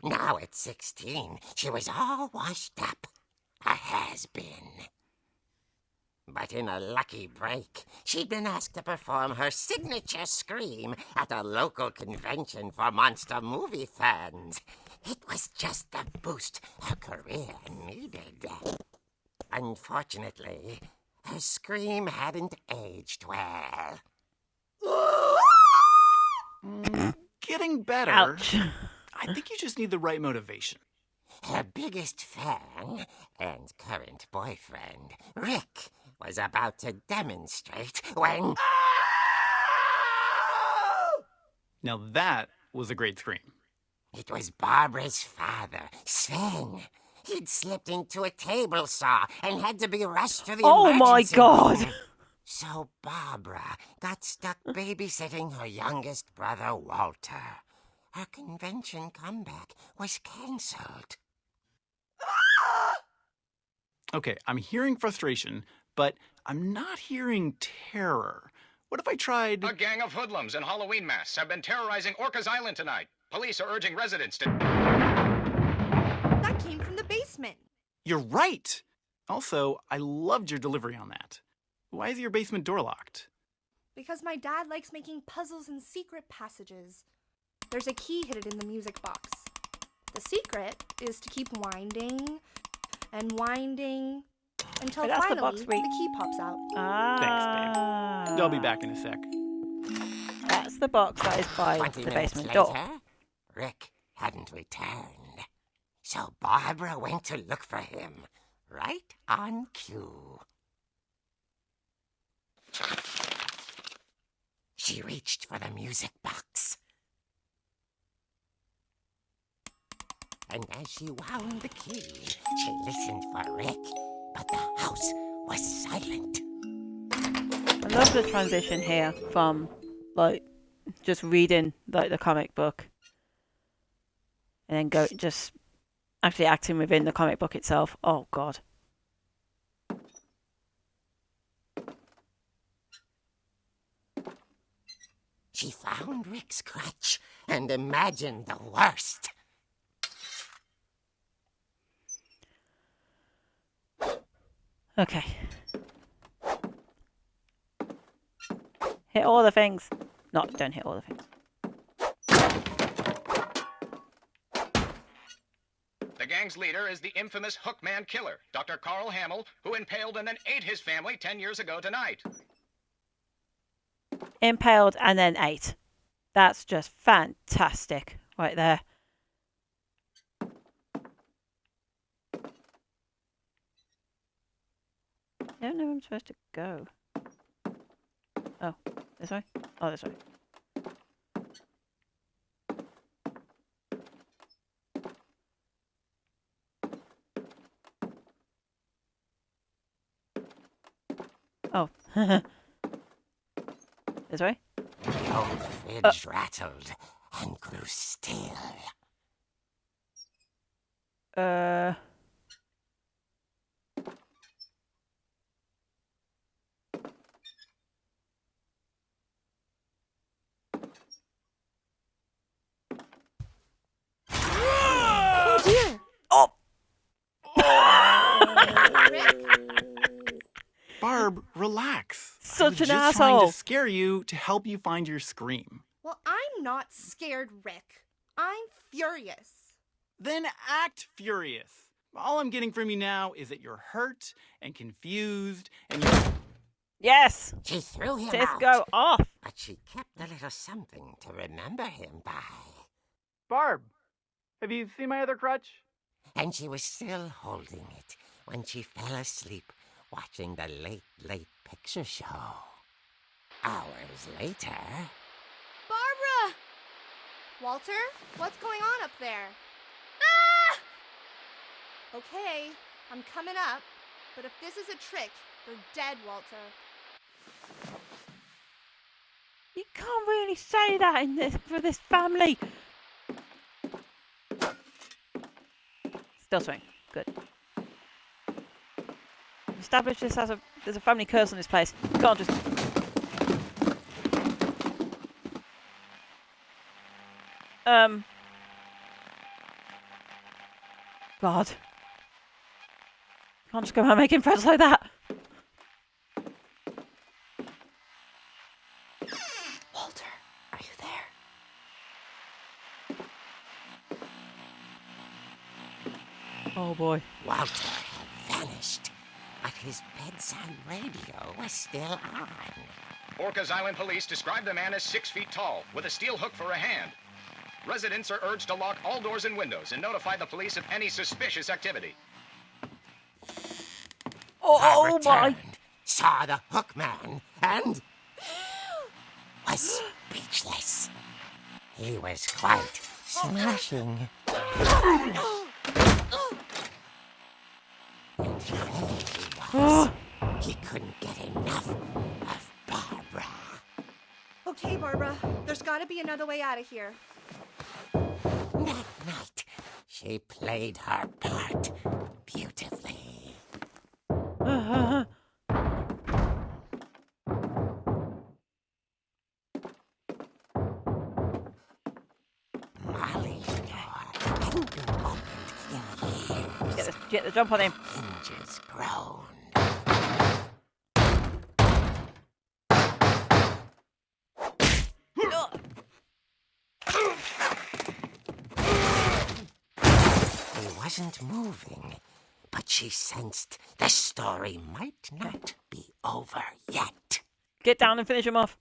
Speaker 7: Now at 16, she was all washed up. A has-been. But in a lucky break, she'd been asked to perform her signature scream at a local convention for monster movie fans. It was just the boost her career needed. Unfortunately, her scream hadn't aged well.
Speaker 8: Getting better.
Speaker 1: Ouch.
Speaker 8: I think you just need the right motivation.
Speaker 7: Her biggest fan and current boyfriend, Rick, was about to demonstrate when...
Speaker 8: Now that was a great scream.
Speaker 7: It was Barbara's father, Sven. He'd slipped into a table saw and had to be rushed to the
Speaker 1: Oh my
Speaker 7: emergency
Speaker 1: God.
Speaker 7: room. So Barbara got stuck babysitting her youngest brother, Walter. Her convention comeback was cancelled.
Speaker 8: Okay, I'm hearing frustration, but I'm not hearing terror. What if I tried...
Speaker 9: A gang of hoodlums in Halloween masks have been terrorizing Orcas Island tonight. Police are urging residents to...
Speaker 6: That came from the basement.
Speaker 8: You're right! Also, I loved your delivery on that. Why is your basement door locked?
Speaker 6: Because my dad likes making puzzles and secret passages. There's a key hidden in the music box. The secret is to keep winding and winding until
Speaker 1: Wait, that's the
Speaker 6: finally
Speaker 1: box we-
Speaker 6: the key pops out.
Speaker 1: Ah.
Speaker 8: Thanks, babe. I'll be back in a sec.
Speaker 1: That's the box that is by
Speaker 7: 20
Speaker 1: the
Speaker 7: minutes
Speaker 1: basement
Speaker 7: later,
Speaker 1: door.
Speaker 7: Rick hadn't returned. So Barbara went to look for him, right on cue. She reached for the music box. And as she wound the key, she listened for Rick, but the house was silent.
Speaker 1: I love the transition here from like just reading like the comic book and then go just actually acting within the comic book itself. Oh God.
Speaker 7: She found Rick's crutch and imagined the worst.
Speaker 1: Okay. Hit all the things. No, don't hit all the things.
Speaker 9: The gang's leader is the infamous Hookman Killer, Dr. Carl Hamill, who impaled and then ate his family 10 years ago tonight.
Speaker 1: Impaled and then ate. That's just fantastic right there. I don't know where I'm supposed to go. Oh, this way? Oh, this way. Oh. This way?
Speaker 7: The old fridge rattled and grew still.
Speaker 3: Oh dear!
Speaker 8: was
Speaker 1: an
Speaker 8: just trying
Speaker 1: asshole.
Speaker 8: to scare you to help you find your scream.
Speaker 6: Well, I'm not scared, Rick. I'm furious.
Speaker 8: Then act furious. All I'm getting from you now is that you're hurt and confused and you're...
Speaker 1: Yes.
Speaker 7: She threw him
Speaker 1: Disco
Speaker 7: out,
Speaker 1: off.
Speaker 7: but she kept a little something to remember him by.
Speaker 8: Barb, have you seen my other crutch?
Speaker 7: And she was still holding it when she fell asleep watching the late picture show. Hours later...
Speaker 6: Barbara! Walter, what's going on up there? Okay, I'm coming up, but if this is a trick, you're dead, Walter.
Speaker 1: You can't really say that for this family. Still swing. Good. Establish this as there's a family curse on this place. You can't just... God. Can't just go around making friends like that.
Speaker 6: Walter, are you there?
Speaker 1: Oh boy.
Speaker 7: Walter had vanished, but his bedside radio was still on.
Speaker 9: Orcas Island police describe the man as 6 feet tall, with a steel hook for a hand. Residents are urged to lock all doors and windows and notify the police of any suspicious activity.
Speaker 1: Oh my...
Speaker 7: Returned, saw the hook man, and was speechless. He was quite smashing. And there he was. He couldn't get enough of Barbara.
Speaker 6: Okay, Barbara, there's gotta be another way out of here.
Speaker 7: That night, she played her part beautifully. Molly's door hadn't been opened in years.
Speaker 1: Get the jump on him.
Speaker 7: Hinges groaned. He wasn't moving, but she sensed the story might not be over yet.
Speaker 1: Get down and finish him off.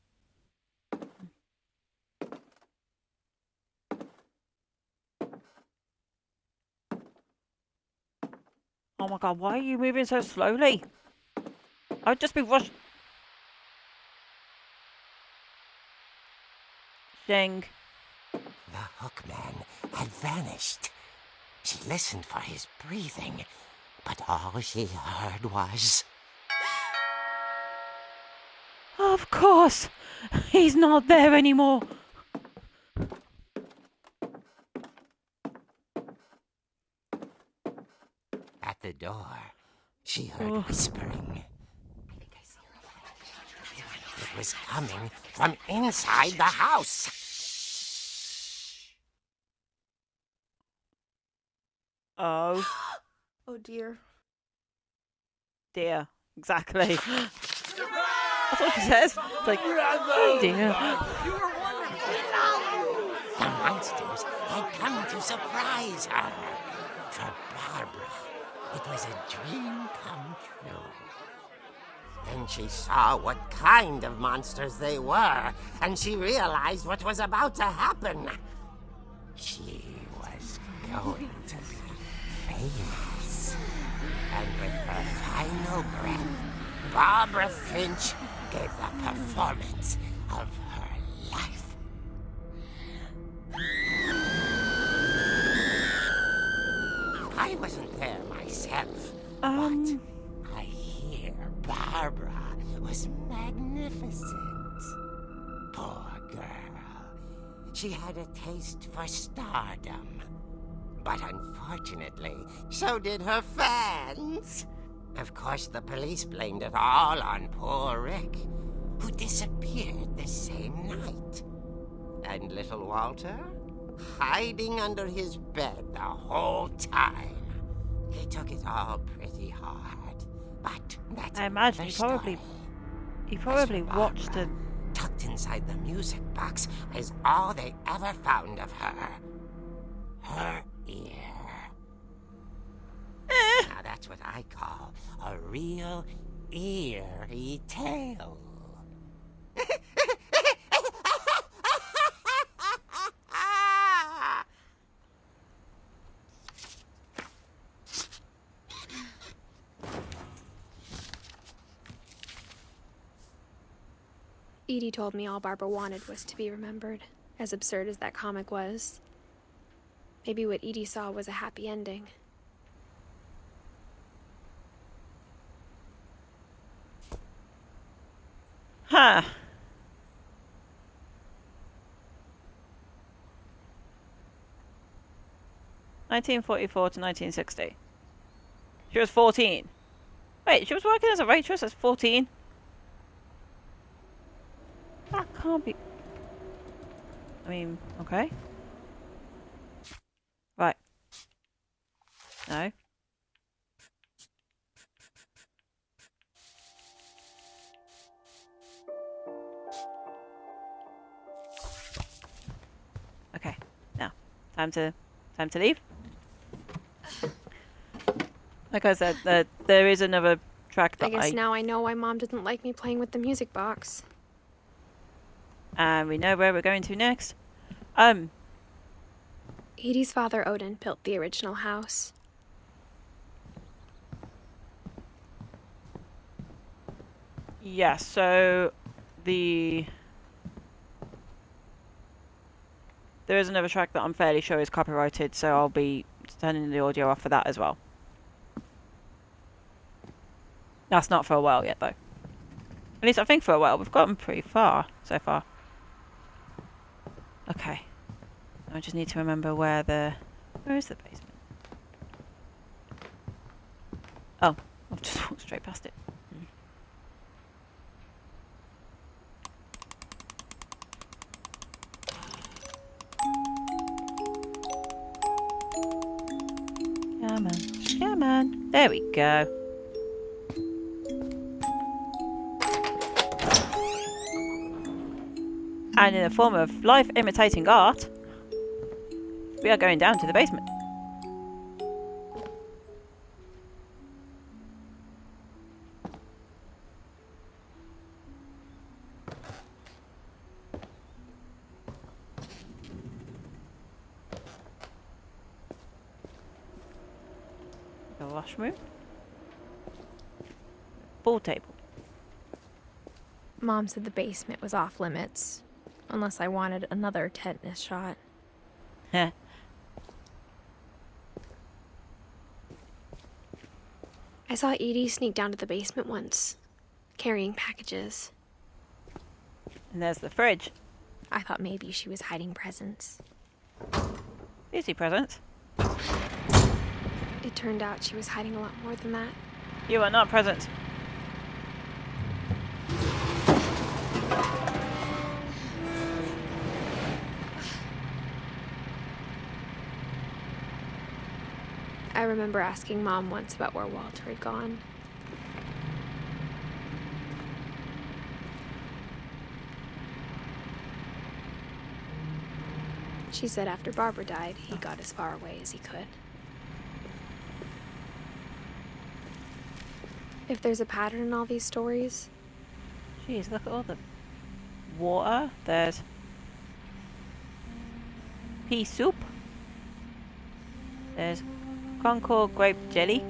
Speaker 1: Oh my god, why are you moving so slowly? I'd just be rushing. The
Speaker 7: hook man had vanished. She listened for his breathing, but all she heard was...
Speaker 1: Of course! He's not there anymore!
Speaker 7: At the door, she heard whispering. It was coming from inside the house.
Speaker 1: Oh.
Speaker 6: Oh dear.
Speaker 1: Dear. Exactly. That's what she says. It's like, oh dear.
Speaker 7: The monsters had come to surprise her. For Barbara, it was a dream come true. Then she saw what kind of monsters they were, and she realized what was about to happen. She was going to be famous. And with her final breath, Barbara Finch gave the performance of her life. I wasn't there myself, but I hear Barbara was magnificent. Poor girl. She had a taste for stardom. But unfortunately, so did her fans. Of course, the police blamed it all on poor Rick, who disappeared the same night. And little Walter? Hiding under his bed the whole time. He took it all pretty hard, but that's
Speaker 1: I imagine
Speaker 7: another
Speaker 1: he probably
Speaker 7: story.
Speaker 1: He probably
Speaker 7: As for
Speaker 1: watched
Speaker 7: Barbara,
Speaker 1: a...
Speaker 7: tucked inside the music box is all they ever found of her. Her ear. Now that's what I call a real eerie tale.
Speaker 3: Edie told me all Barbara wanted was to be remembered, as absurd as that comic was. Maybe what Edie saw was a happy ending.
Speaker 1: Huh. (1944 to 1960). She was 14. Wait, she was working as a waitress at 14? That can't be... I mean, okay. Right. No. Okay. Now, time to leave. Like I said, there is another track
Speaker 3: I
Speaker 1: that
Speaker 3: guess now I know why Mom didn't like me playing with the music box.
Speaker 1: And we know where we're going to next.
Speaker 3: Edie's father, Odin, built the original house.
Speaker 1: Yeah, so there is another track that I'm fairly sure is copyrighted, so I'll be turning the audio off for that as well. That's not for a while yet, though. At least I think for a while. We've gotten pretty far so far. Okay. I just need to remember where is the basement? Oh, I've just walked straight past it. Come on. Come on. There we go. And in the form of life imitating art, we are going down to the basement. The washroom. Pool table.
Speaker 3: Mom said the basement was off limits, unless I wanted another tetanus shot.
Speaker 1: Heh.
Speaker 3: I saw Edie sneak down to the basement once, carrying packages.
Speaker 1: And there's the fridge.
Speaker 3: I thought maybe she was hiding presents.
Speaker 1: Easy presents.
Speaker 3: It turned out she was hiding a lot more than that.
Speaker 1: You are not presents.
Speaker 3: I remember asking Mom once about where Walter had gone. She said after Barbara died, he got as far away as he could. If there's a pattern in all these stories...
Speaker 1: Jeez, look at all the water. There's pea soup. There's Concord grape jelly.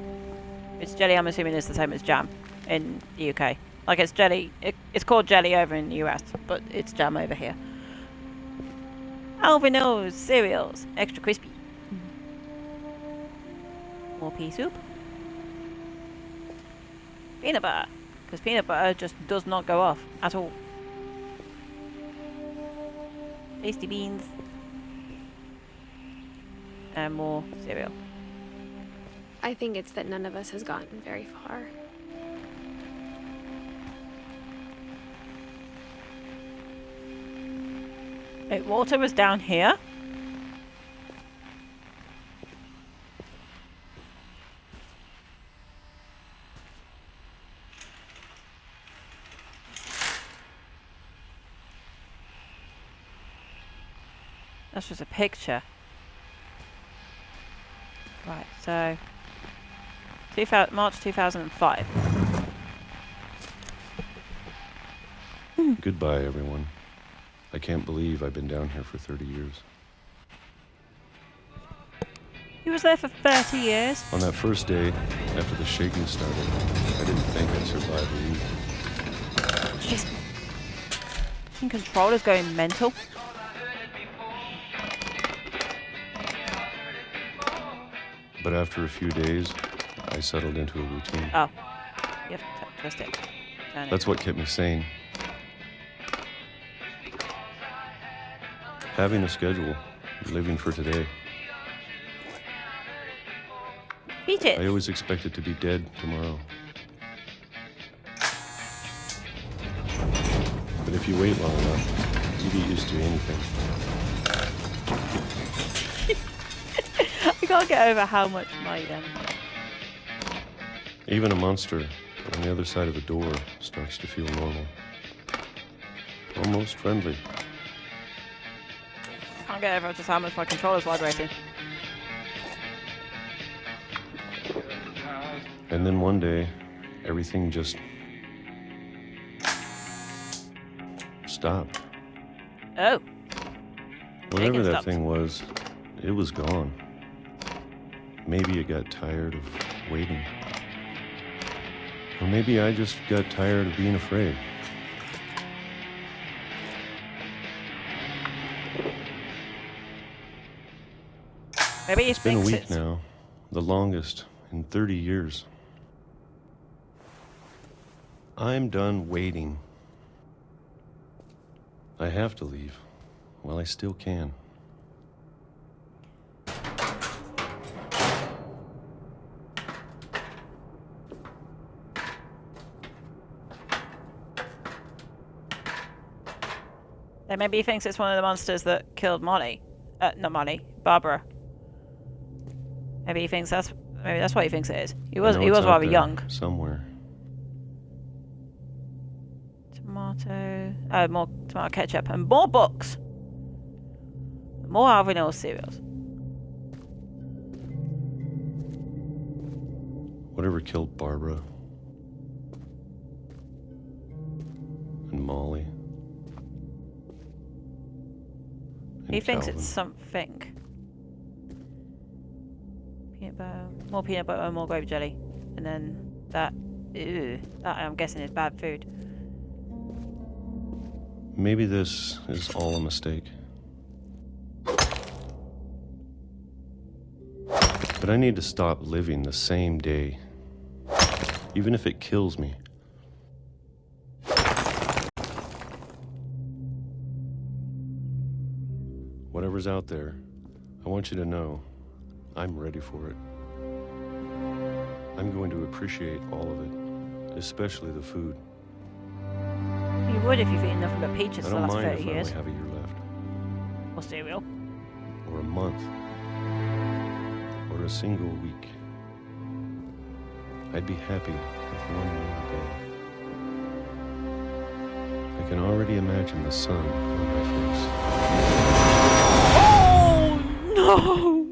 Speaker 1: It's jelly, I'm assuming, is the same as jam in the UK. Like, it's jelly. It's called jelly over in the US, but it's jam over here. Alvino's cereals, extra crispy. More pea soup. Peanut butter, because peanut butter just does not go off at all. Tasty beans. And more cereal.
Speaker 3: I think it's that none of us has gotten very far.
Speaker 1: Wait, Walter was down here? That's just a picture. Right, so... March 2005.
Speaker 10: Goodbye, everyone. I can't believe I've been down here for 30 years.
Speaker 1: He was there for 30 years.
Speaker 10: On that first day, after the shaking started, I didn't think I'd survive a week.
Speaker 1: Jeez. Controller's going mental.
Speaker 10: But after a few days, I settled into a routine.
Speaker 1: Oh. You have to twist it. Turn it.
Speaker 10: That's what kept me sane. Having a schedule, living for today.
Speaker 1: Beat it.
Speaker 10: I always expected to be dead tomorrow. But if you wait long enough, you get used to anything.
Speaker 1: I can't get over how much my
Speaker 10: Even a monster on the other side of the door starts to feel normal. Almost friendly.
Speaker 1: can't get over just how much my controller's vibrating.
Speaker 10: And then one day, everything just stopped.
Speaker 1: Oh.
Speaker 10: Whatever
Speaker 1: Shaking
Speaker 10: that
Speaker 1: stopped.
Speaker 10: thing was, it was gone. Maybe it got tired of waiting. Or maybe I just got tired of being afraid.
Speaker 1: Maybe he
Speaker 10: It's been a
Speaker 1: thinks
Speaker 10: week now, the longest in 30 years. I'm done waiting. I have to leave. Well, I still can.
Speaker 1: Then maybe he thinks it's one of the monsters that killed Molly. Not Molly, Barbara. Maybe that's what he thinks it is. He was
Speaker 10: I know it's out
Speaker 1: rather
Speaker 10: there
Speaker 1: young.
Speaker 10: somewhere.
Speaker 1: Tomato. Oh, more tomato ketchup and more books. More Alvin Hill cereals.
Speaker 10: Whatever killed Barbara and Molly. And
Speaker 1: He thinks
Speaker 10: Calvin.
Speaker 1: it's something. Peanut butter, more peanut butter, and more grape jelly, and then that. Ew, that I'm guessing is bad food.
Speaker 10: Maybe this is all a mistake. But I need to stop living the same day, even if it kills me. Whatever's out there, I want you to know I'm ready for it. I'm going to appreciate all of it, especially the food.
Speaker 1: You would if you've eaten nothing but peaches
Speaker 10: I
Speaker 1: for the
Speaker 10: don't
Speaker 1: last
Speaker 10: mind
Speaker 1: 30
Speaker 10: if I
Speaker 1: years.
Speaker 10: only have a year left,
Speaker 1: Or cereal.
Speaker 10: or a month, or a single week. I'd be happy with one more day. I can already imagine the sun on my face.
Speaker 1: Oh no!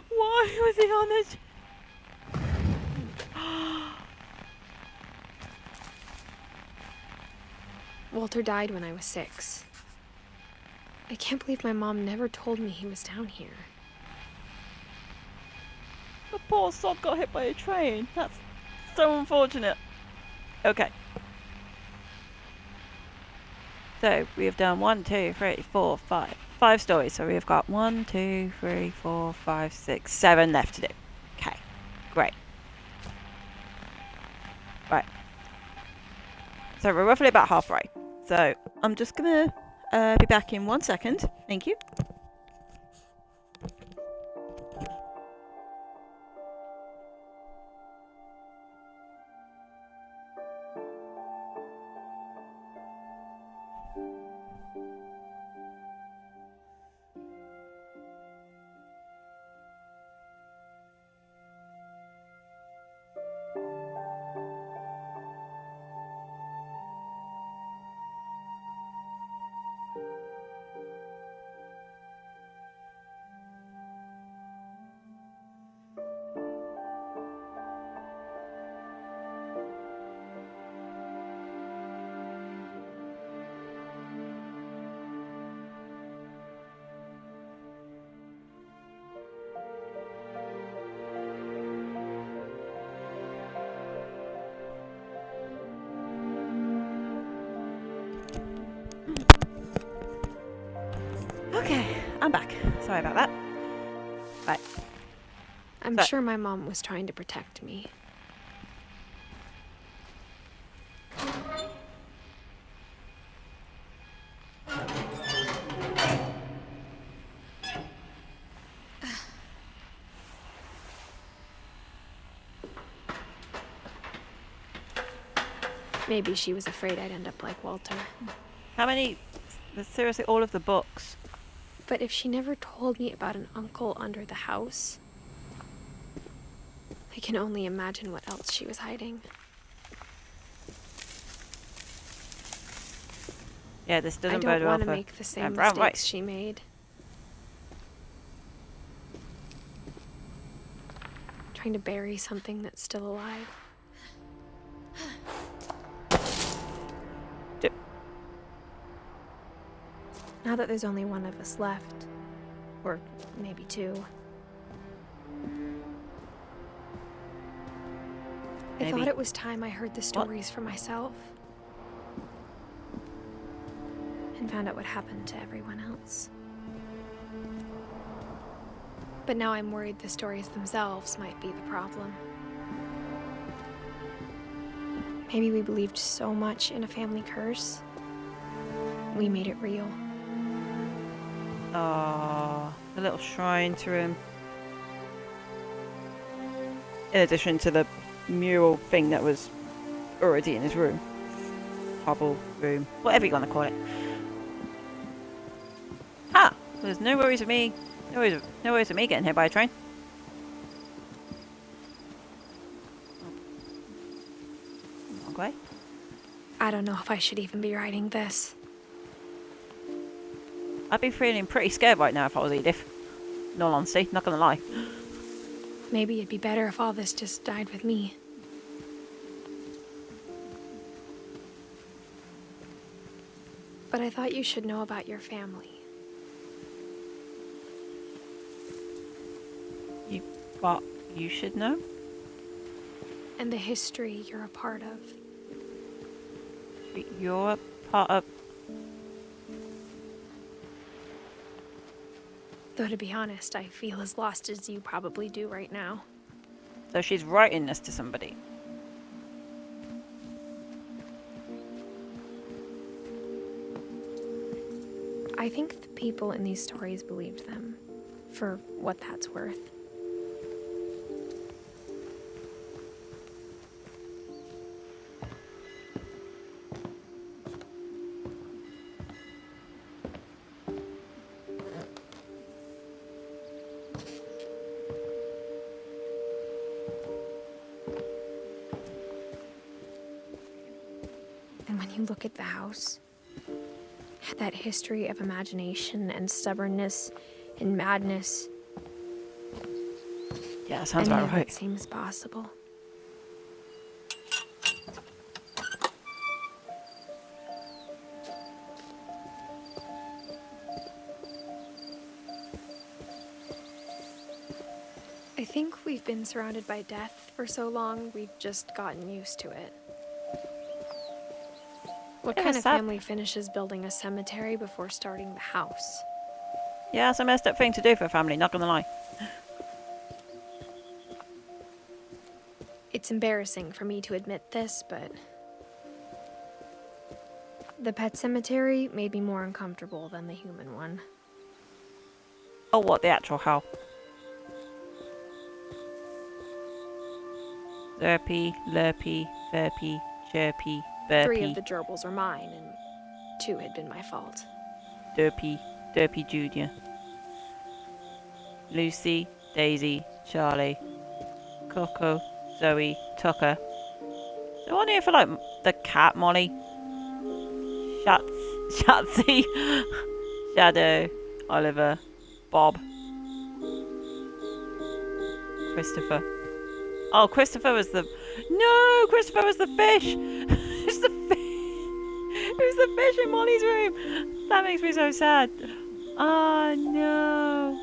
Speaker 1: Why was he on it?
Speaker 3: Walter died when I was 6. I can't believe my mom never told me he was down here.
Speaker 1: The poor sod got hit by a train. That's so unfortunate. Okay. So we have done 1, 2, 3, 4, 5. 5 stories. So we have got 1, 2, 3, 4, 5, 6, 7 left to do. Okay. Great. Right. So we're roughly about halfway. So I'm just gonna be back in 1 second. Thank you. Okay, I'm back. Sorry about that. Right.
Speaker 3: I'm sure my mom was trying to protect me. Maybe she was afraid I'd end up like Walter.
Speaker 1: How many? Seriously, all of the books.
Speaker 3: But if she never told me about an uncle under the house, I can only imagine what else she was hiding.
Speaker 1: Yeah, this doesn't
Speaker 3: I
Speaker 1: bode
Speaker 3: don't
Speaker 1: well
Speaker 3: want to
Speaker 1: for
Speaker 3: make the same
Speaker 1: Brown,
Speaker 3: mistakes
Speaker 1: right.
Speaker 3: she made. Trying to bury something that's still alive. Now that there's only one of us left, or maybe two, I thought it was time I heard the stories for myself and found out what happened to everyone else. But now I'm worried the stories themselves might be the problem. Maybe we believed so much in a family curse, we made it real.
Speaker 1: Oh, a little shrine to him. In addition to the mural thing that was already in his room. Hovel room. Whatever you want to call it. Ha! There's no worries of me. No worries of me getting hit by a train. Wrong way.
Speaker 3: I don't know if I should even be writing this.
Speaker 1: I'd be feeling pretty scared right now if I was Edith. In all honesty, not gonna lie.
Speaker 3: Maybe it'd be better if all this just died with me. But I thought you should know about your family.
Speaker 1: What you should know?
Speaker 3: And the history you're a part of.
Speaker 1: You're a part of...
Speaker 3: Though to be honest, I feel as lost as you probably do right now.
Speaker 1: So she's writing this to somebody.
Speaker 3: I think the people in these stories believed them, for what that's worth. And when you look at the house, that history of imagination and stubbornness and madness.
Speaker 1: Yeah, that sounds about right.
Speaker 3: It seems possible. I think we've been surrounded by death for so long, we've just gotten used to it. What kind of family finishes building a cemetery before starting the house?
Speaker 1: Yeah, it's a messed up thing to do for a family, not gonna lie.
Speaker 3: It's embarrassing for me to admit this, but the pet cemetery made me more uncomfortable than the human one.
Speaker 1: Oh, what, the actual hell? Derpy, lurpy, verpy, chirpy, burpy.
Speaker 3: 3 of the gerbils were mine, and 2 had been my fault.
Speaker 1: Derpy Jr. Lucy, Daisy, Charlie, Coco, Zoe, Tucker. I wonder if I like the cat, Molly. Shatsy, Shadow, Oliver, Bob, Christopher. Oh, Christopher was the... No! Christopher was the fish! It's the fish! It was the fish in Molly's room! That makes me so sad. Oh, no.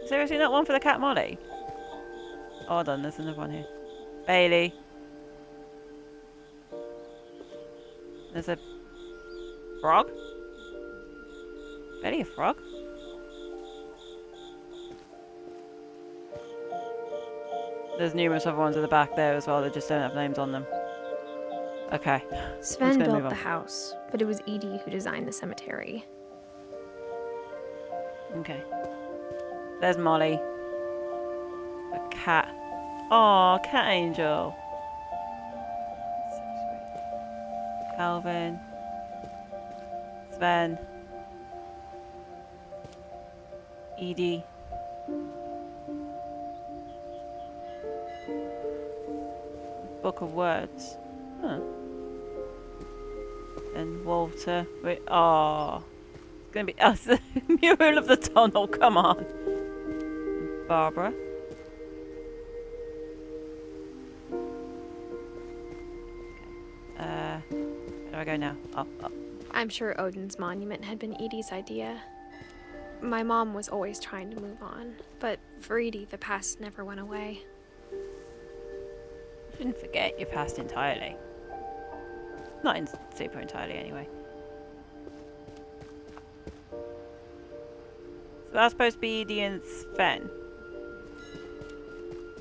Speaker 1: Seriously, not one for the cat, Molly? Hold on, there's another one here. Bailey. There's a frog? Betty, a frog? There's numerous other ones at the back there as well that just don't have names on them. Okay.
Speaker 3: Sven
Speaker 1: move
Speaker 3: built
Speaker 1: on.
Speaker 3: the house, but it was Edie who designed the cemetery.
Speaker 1: Okay. There's Molly. A cat. Aw, cat angel. So sweet. Calvin. Sven. Edie. Book of Words. Huh. And Walter. Wait, oh. It's gonna be us. The mural of the tunnel, come on. Barbara. Where do I go now? Up.
Speaker 3: I'm sure Odin's monument had been Edie's idea. My mom was always trying to move on, but for Edie, the past never went away.
Speaker 1: You shouldn't forget your past entirely. Not super entirely, anyway. So that's supposed to be Edie and Sven.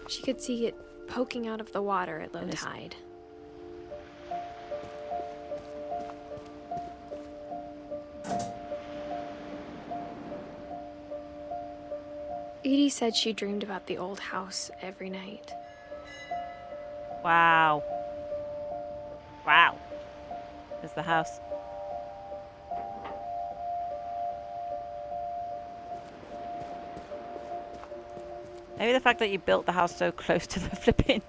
Speaker 3: She could see it poking out of the water at low tide. Edie said she dreamed about the old house every night.
Speaker 1: Wow. Wow. There's the house. Maybe the fact that you built the house so close to the flipping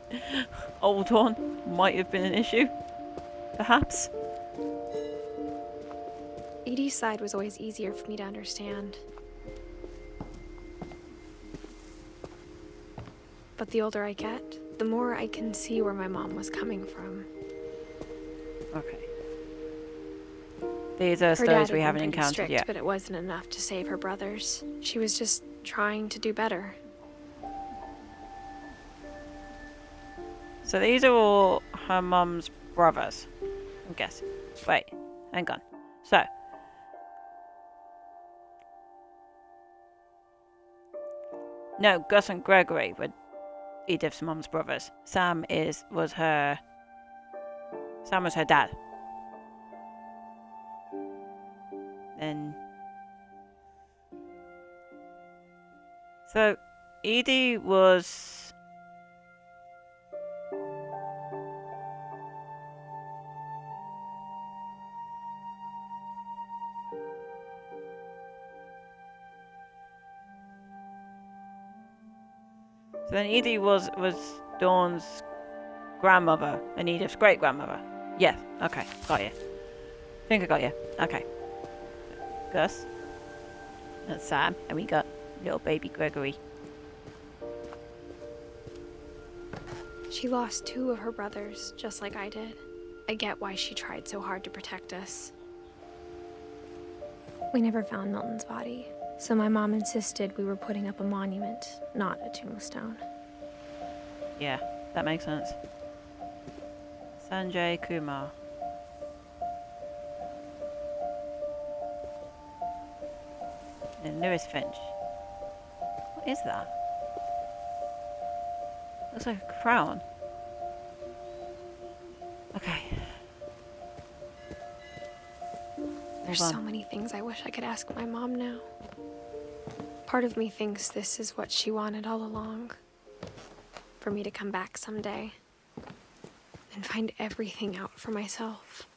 Speaker 1: old one might have been an issue. Perhaps.
Speaker 3: Edie's side was always easier for me to understand. But the older I get, the more I can see where my mom was coming from.
Speaker 1: Okay. These are
Speaker 3: Her
Speaker 1: stories
Speaker 3: dad
Speaker 1: we
Speaker 3: had
Speaker 1: haven't
Speaker 3: been pretty
Speaker 1: encountered
Speaker 3: strict,
Speaker 1: yet.
Speaker 3: but it wasn't enough to save her brothers. She was just trying to do better.
Speaker 1: So these are all her mum's brothers, I'm guessing. Wait, hang on. So. No, Gus and Gregory were Edith's mum's brothers. Sam was her dad. Then. So, Edie was. So then Edie was Dawn's grandmother and Edith's great grandmother. Yes, okay, got you. Think I got you. Okay. Gus. That's Sam, and we got little baby Gregory.
Speaker 3: She lost 2 of her brothers, just like I did. I get why she tried so hard to protect us. We never found Milton's body, so my mom insisted we were putting up a monument, not a tombstone.
Speaker 1: Yeah, that makes sense. Sanjay Kumar. And Lewis Finch. What is that? Looks like a crown. Okay.
Speaker 3: There's
Speaker 1: Hold
Speaker 3: so
Speaker 1: on.
Speaker 3: many things I wish I could ask my mom now. Part of me thinks this is what she wanted all along. For me to come back someday and find everything out for myself.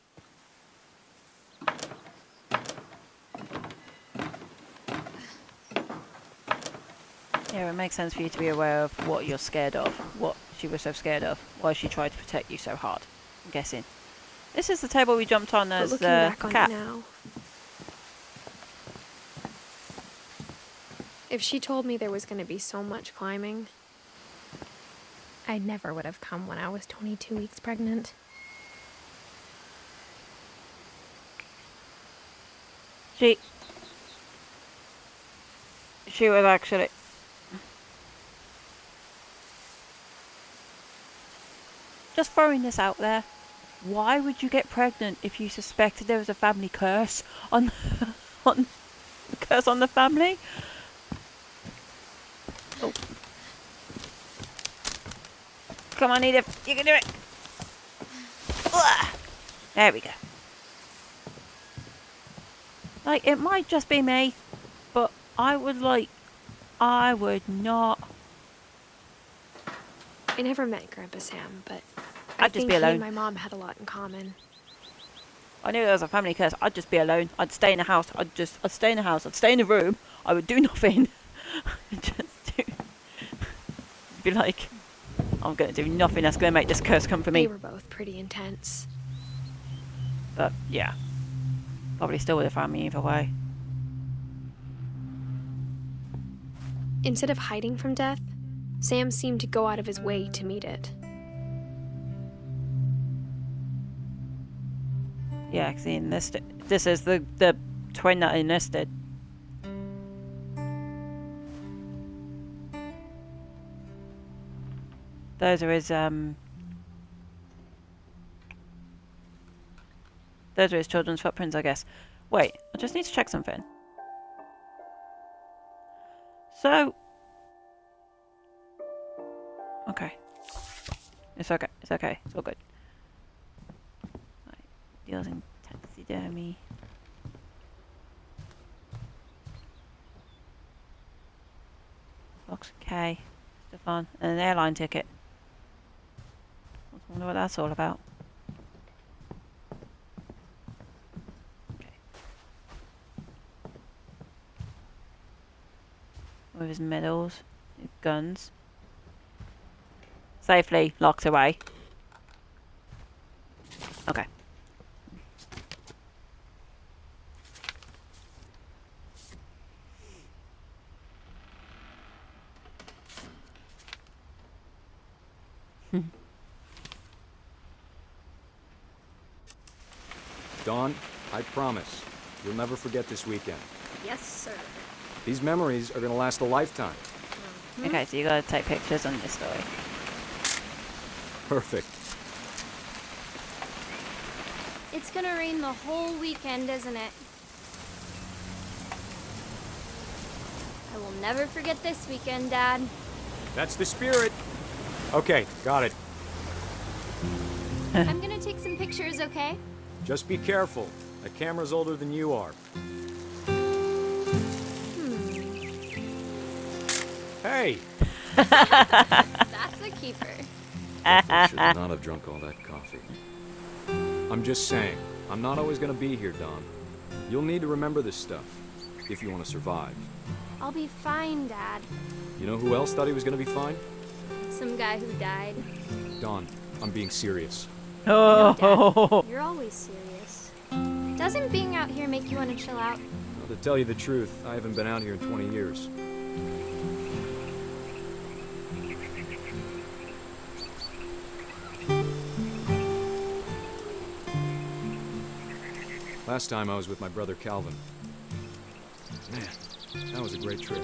Speaker 1: Yeah, it makes sense for you to be aware of what you're scared of, what she was so scared of, why she tried to protect you so hard. I'm guessing. This is the table we jumped on
Speaker 3: But
Speaker 1: as
Speaker 3: looking
Speaker 1: the
Speaker 3: back on
Speaker 1: cat.
Speaker 3: it now, if she told me there was going to be so much climbing, I never would have come when I was 22 weeks pregnant.
Speaker 1: She was actually. Just throwing this out there. why would you get pregnant if you suspected there was a family curse on on the curse on the family? Oh. Come on, Edith, you can do it. Ugh. There we go. Like, it might just be me, but I would not.
Speaker 3: I never met Grandpa Sam, but
Speaker 1: I'd
Speaker 3: I
Speaker 1: just
Speaker 3: think
Speaker 1: be
Speaker 3: he
Speaker 1: alone.
Speaker 3: and my mom had a lot in common.
Speaker 1: I knew there was a family curse. I'd just be alone. I'd stay in the house. I'd stay in the house. I'd stay in the room. I would do nothing. Be like, I'm gonna do nothing that's gonna make this curse come for me.
Speaker 3: They were both pretty intense.
Speaker 1: But yeah, probably still would have found me either way.
Speaker 3: Instead of hiding from death, Sam seemed to go out of his way to meet it.
Speaker 1: Yeah, because he enlisted. This is the twin that enlisted. Those are his children's footprints, I guess. Wait, I just need to check something. So, okay, it's okay. It's okay. It's all good. Right. Deals in taxidermy. Box K, Stefan, and an airline ticket. I wonder what that's all about. Okay. With his medals, his guns. Safely locked away. Okay.
Speaker 11: Dawn, I promise, you'll never forget this weekend.
Speaker 3: Yes, sir.
Speaker 11: These memories are gonna last a lifetime.
Speaker 1: Okay, so you gotta take pictures on this story.
Speaker 11: Perfect.
Speaker 12: It's gonna rain the whole weekend, isn't it? I will never forget this weekend, Dad.
Speaker 11: That's the spirit. Okay, got it.
Speaker 12: I'm gonna take some pictures, okay?
Speaker 11: Just be careful. That camera's older than you are. Hey!
Speaker 12: That's a keeper.
Speaker 11: I should not have drunk all that coffee. I'm just saying, I'm not always gonna be here, Dawn. You'll need to remember this stuff, if you want to survive.
Speaker 12: I'll be fine, Dad.
Speaker 11: You know who else thought he was gonna be fine?
Speaker 12: Some guy who died.
Speaker 11: Dawn, I'm being serious.
Speaker 12: No, Dad. You're always serious. Doesn't being out here make you want to chill out?
Speaker 11: Well, to tell you the truth, I haven't been out here in 20 years. Last time I was with my brother Calvin. Man, that was a great trip.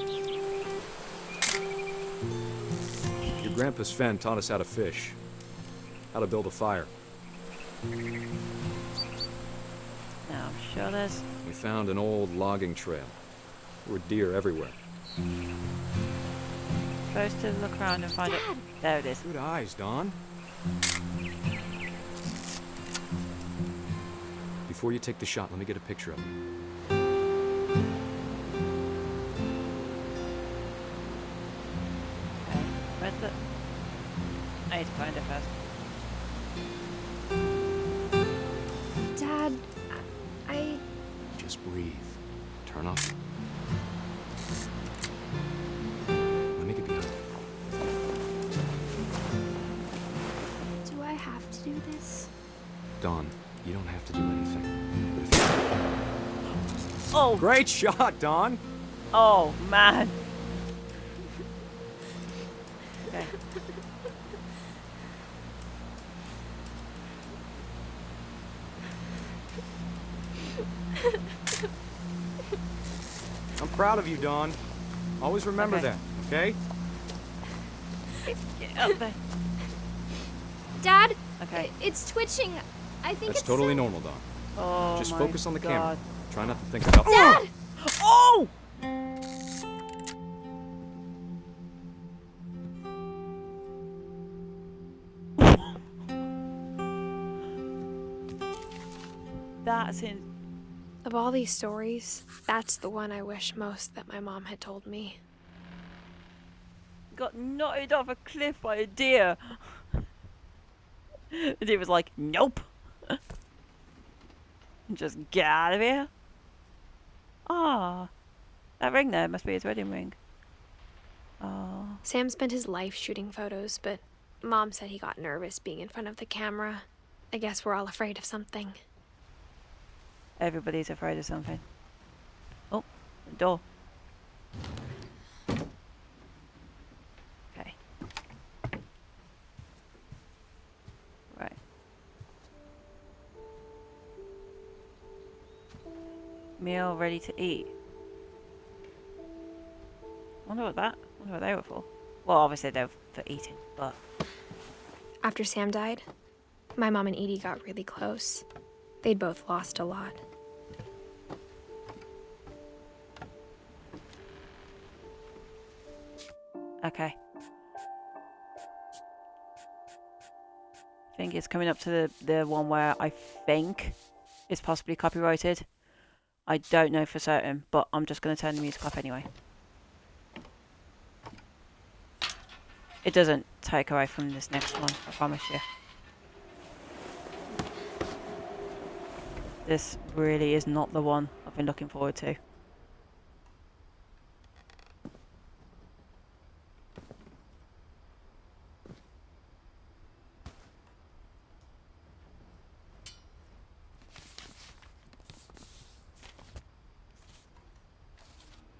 Speaker 11: Your grandpa Sven taught us how to fish, how to build a fire.
Speaker 1: Now I'm sure there's...
Speaker 11: We found an old logging trail. There were deer everywhere.
Speaker 1: Supposed to look around and find it. There it is.
Speaker 11: Good eyes, Dawn. Before you take the shot, let me get a picture of you.
Speaker 1: Okay. Where's the... I need to find it first.
Speaker 3: Dad, I...
Speaker 11: Just breathe. Turn off. Let me get behind you.
Speaker 3: Do I have to do this?
Speaker 11: Dawn, you don't have to do anything. But if you...
Speaker 1: Oh!
Speaker 11: Great shot, Dawn!
Speaker 1: Oh, man. Okay.
Speaker 11: I'm proud of you, Dawn. Always remember
Speaker 1: Okay.
Speaker 11: that, okay?
Speaker 1: Get up there.
Speaker 12: Dad,
Speaker 1: Okay.
Speaker 12: it's twitching. I think
Speaker 11: That's
Speaker 12: it's
Speaker 11: totally
Speaker 12: safe.
Speaker 11: normal, Don.
Speaker 1: Oh
Speaker 11: Just
Speaker 1: my
Speaker 11: focus on the camera.
Speaker 1: God.
Speaker 11: Try not to think about.
Speaker 12: Dad!
Speaker 1: Oh! That's in.
Speaker 3: Of all these stories, that's the one I wish most that my mom had told me.
Speaker 1: Got knotted off a cliff by a deer. The deer was like, nope. Just get out of here. Ah, that ring there must be his wedding ring. Oh.
Speaker 3: Sam spent his life shooting photos, but Mom said he got nervous being in front of the camera. I guess we're all afraid of something.
Speaker 1: Everybody's afraid of something. Oh, the door. Okay. Right. Meal ready to eat. Wonder what they were for. Well, obviously they're for eating, but
Speaker 3: After Sam died, my mom and Edie got really close. They'd both lost a lot.
Speaker 1: okay. I think it's coming up to the one where I think it's possibly copyrighted. I don't know for certain, but I'm just going to turn the music off anyway. It doesn't take away from this next one, I promise you. This really is not the one I've been looking forward to.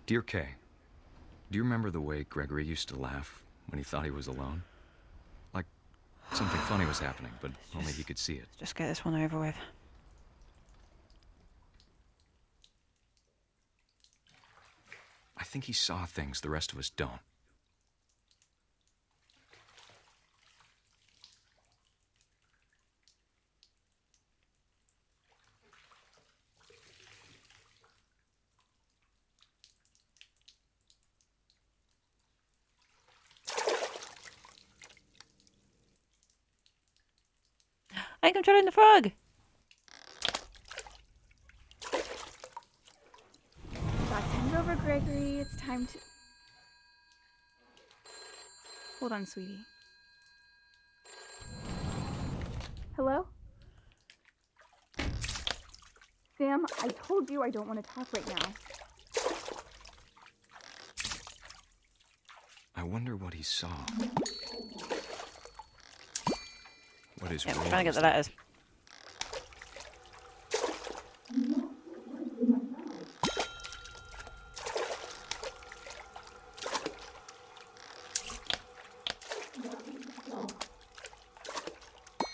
Speaker 11: Dear Kay, do you remember the way Gregory used to laugh when he thought he was alone? Like something funny was happening, but only he could see it.
Speaker 1: Just get this one over with.
Speaker 11: I think he saw things the rest of us don't.
Speaker 1: I'm controlling the frog!
Speaker 13: That time's over, Gregory. It's time to... Hold on, sweetie. Hello? Sam, I told you I don't want to talk right now.
Speaker 11: I wonder what he saw. What is
Speaker 1: Yeah, I'm
Speaker 11: wrong?
Speaker 1: trying to get the letters.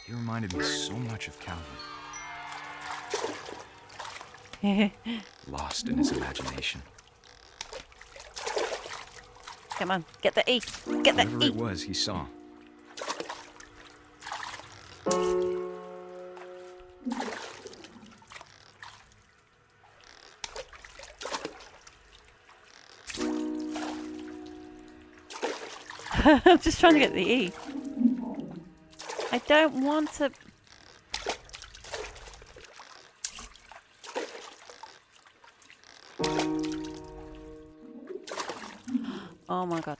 Speaker 11: He reminded me so much of Calvin. Lost in his imagination.
Speaker 1: Come on, get the E. Get the
Speaker 11: Whatever
Speaker 1: E.
Speaker 11: it was he saw.
Speaker 1: I'm just trying to get the E. I don't want to... Oh my god.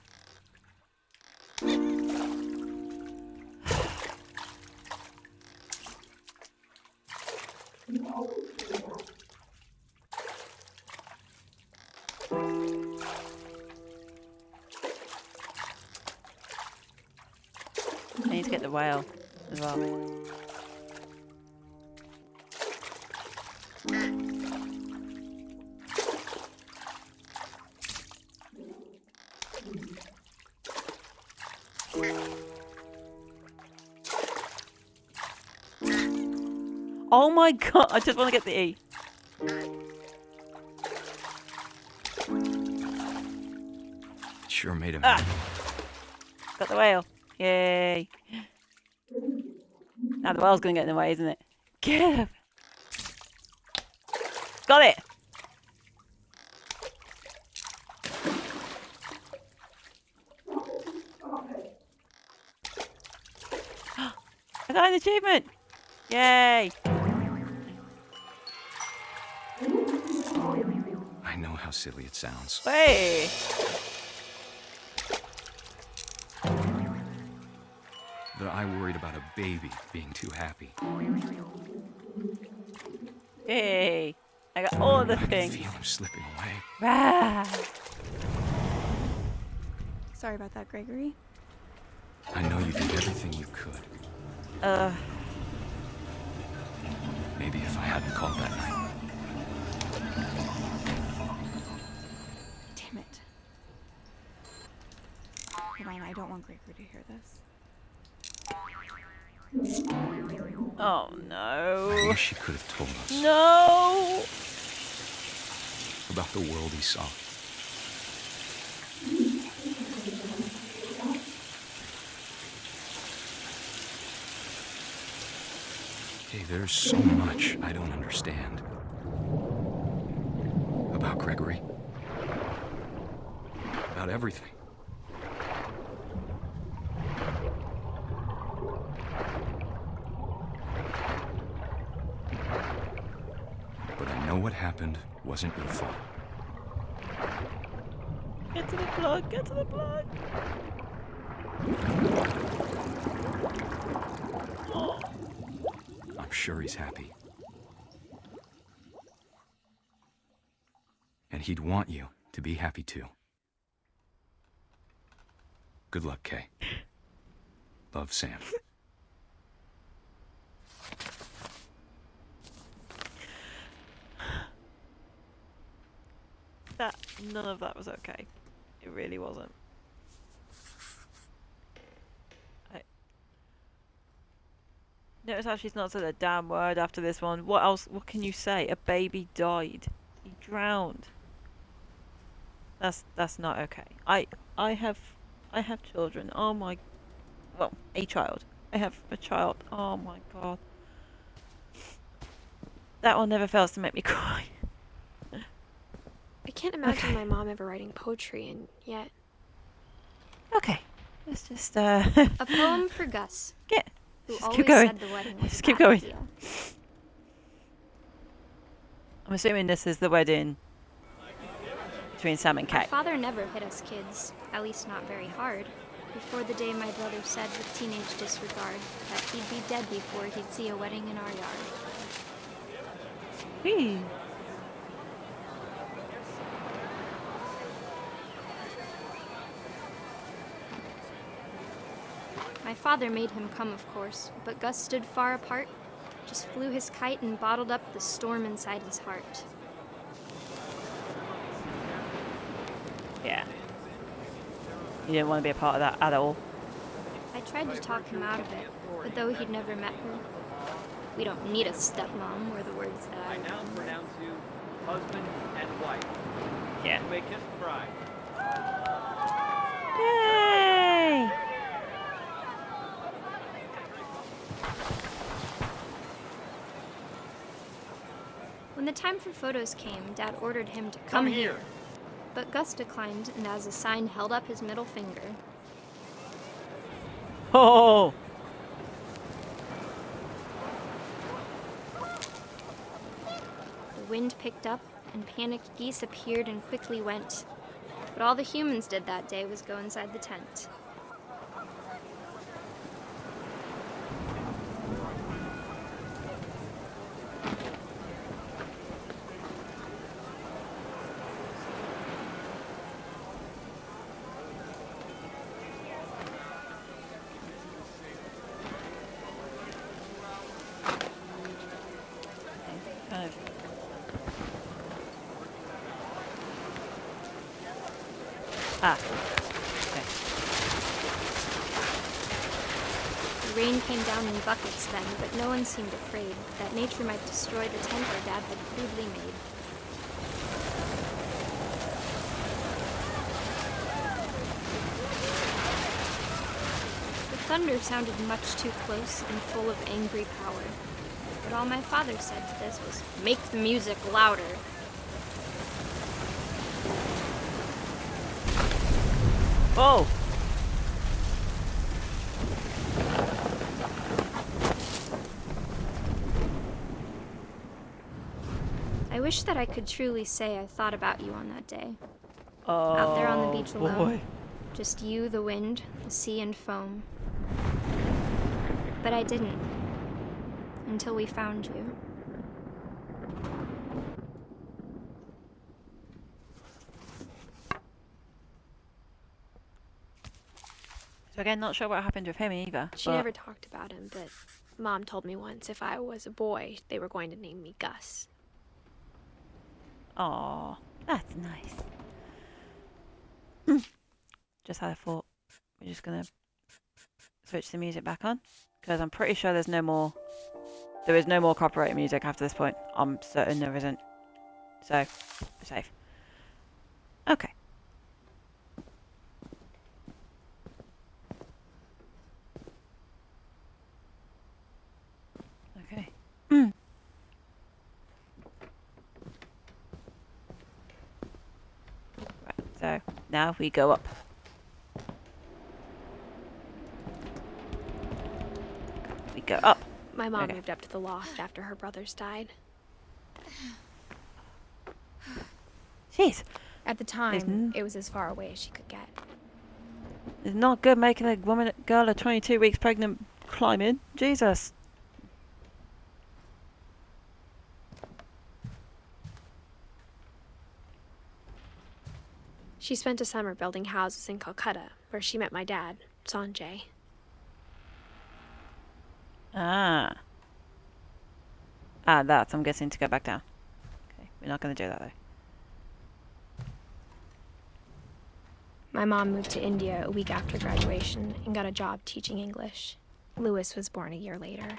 Speaker 1: I need to get the whale as well. Oh my god, I just want to get the E.
Speaker 11: Sure made him.
Speaker 1: Got the whale. Yay. Now the whale's going to get in the way, isn't it? Get up. Got it. I got an achievement. Yay.
Speaker 11: I know how silly it sounds.
Speaker 1: Hey.
Speaker 11: But I worried about a baby being too happy.
Speaker 1: Hey. I got all the
Speaker 11: I
Speaker 1: things.
Speaker 11: can feel him slipping away.
Speaker 1: Ah.
Speaker 13: Sorry about that, Gregory.
Speaker 11: I know you did everything you could. Maybe if I hadn't called that night.
Speaker 13: Damn it. Hold on, I don't want Gregory to hear this.
Speaker 1: Oh
Speaker 11: I
Speaker 1: no.
Speaker 11: wish he could have told us
Speaker 1: No.
Speaker 11: about the world he saw. Hey, there's so much I don't understand about Gregory. About everything. But I know what happened wasn't your fault.
Speaker 1: Get to the plug. Get to the plug. Oh.
Speaker 11: I'm sure he's happy. And he'd want you to be happy too. Good luck, Kay. Love, Sam.
Speaker 1: None of that was okay. It really wasn't. Notice how she's not said a damn word after this one. What else? What can you say? A baby died. He drowned. That's not okay. I have children. Oh my. Well, a child. I have a child. Oh my god. That one never fails to make me cry.
Speaker 3: I can't imagine my mom ever writing poetry, and yet...
Speaker 1: Okay. Let's just
Speaker 3: A poem for Gus. Who
Speaker 1: Just
Speaker 3: always
Speaker 1: keep going.
Speaker 3: said the wedding was
Speaker 1: Just
Speaker 3: a
Speaker 1: keep
Speaker 3: bad
Speaker 1: going.
Speaker 3: idea.
Speaker 1: I'm assuming this is the wedding between Sam and
Speaker 12: My
Speaker 1: Kay.
Speaker 12: father never hit us kids, at least not very hard. Before the day my brother said with teenage disregard that he'd be dead before he'd see a wedding in our yard.
Speaker 1: Whee.
Speaker 12: My father made him come, of course, but Gus stood far apart, just flew his kite and bottled up the storm inside his heart.
Speaker 1: Yeah. You didn't want to be a part of that at all.
Speaker 12: I tried to talk him out of it, but though he'd never met her, we don't need a stepmom were the words that I
Speaker 14: now
Speaker 12: remember.
Speaker 14: pronounce you husband and wife.
Speaker 1: Yeah.
Speaker 14: You may kiss the bride.
Speaker 1: Yay!
Speaker 12: When the time for photos came, Dad ordered him to come here. But Gus declined and as a sign held up his middle finger.
Speaker 1: Oh!
Speaker 12: The wind picked up and panicked geese appeared and quickly went. But all the humans did that day was go inside the tent.
Speaker 1: Kind of. Ah. Okay.
Speaker 12: The rain came down in buckets then, but no one seemed afraid that nature might destroy the tent our dad had crudely made. The thunder sounded much too close and full of angry power. but all my father said to this was, make the music louder.
Speaker 1: Oh!
Speaker 12: I wish that I could truly say I thought about you on that day.
Speaker 1: Oh,
Speaker 12: Out there on the beach alone.
Speaker 1: boy.
Speaker 12: Just you, the wind, the sea, and foam. But I didn't. Until we found you.
Speaker 1: So again, not sure what happened with him either.
Speaker 3: She never talked about him, but Mom told me once if I was a boy, they were going to name me Gus.
Speaker 1: Aw, that's nice. Just had a thought. We're just gonna switch the music back on because I'm pretty sure there is no more copyright music after this point. I'm certain there isn't. So, we're safe. Okay. Okay. Right, so now we go up. We go up.
Speaker 3: My mom
Speaker 1: Okay.
Speaker 3: moved up to the loft after her brothers died.
Speaker 1: Jeez.
Speaker 2: At the time, it was as far away as she could get.
Speaker 1: It's not good making a girl of 22 weeks pregnant climbing. Jesus.
Speaker 3: She spent a summer building houses in Calcutta, where she met my dad, Sanjay.
Speaker 1: Ah, that's, I'm guessing, to go back down. Okay, we're not going to do that, though.
Speaker 3: My mom moved to India a week after graduation and got a job teaching English. Lewis was born a year later.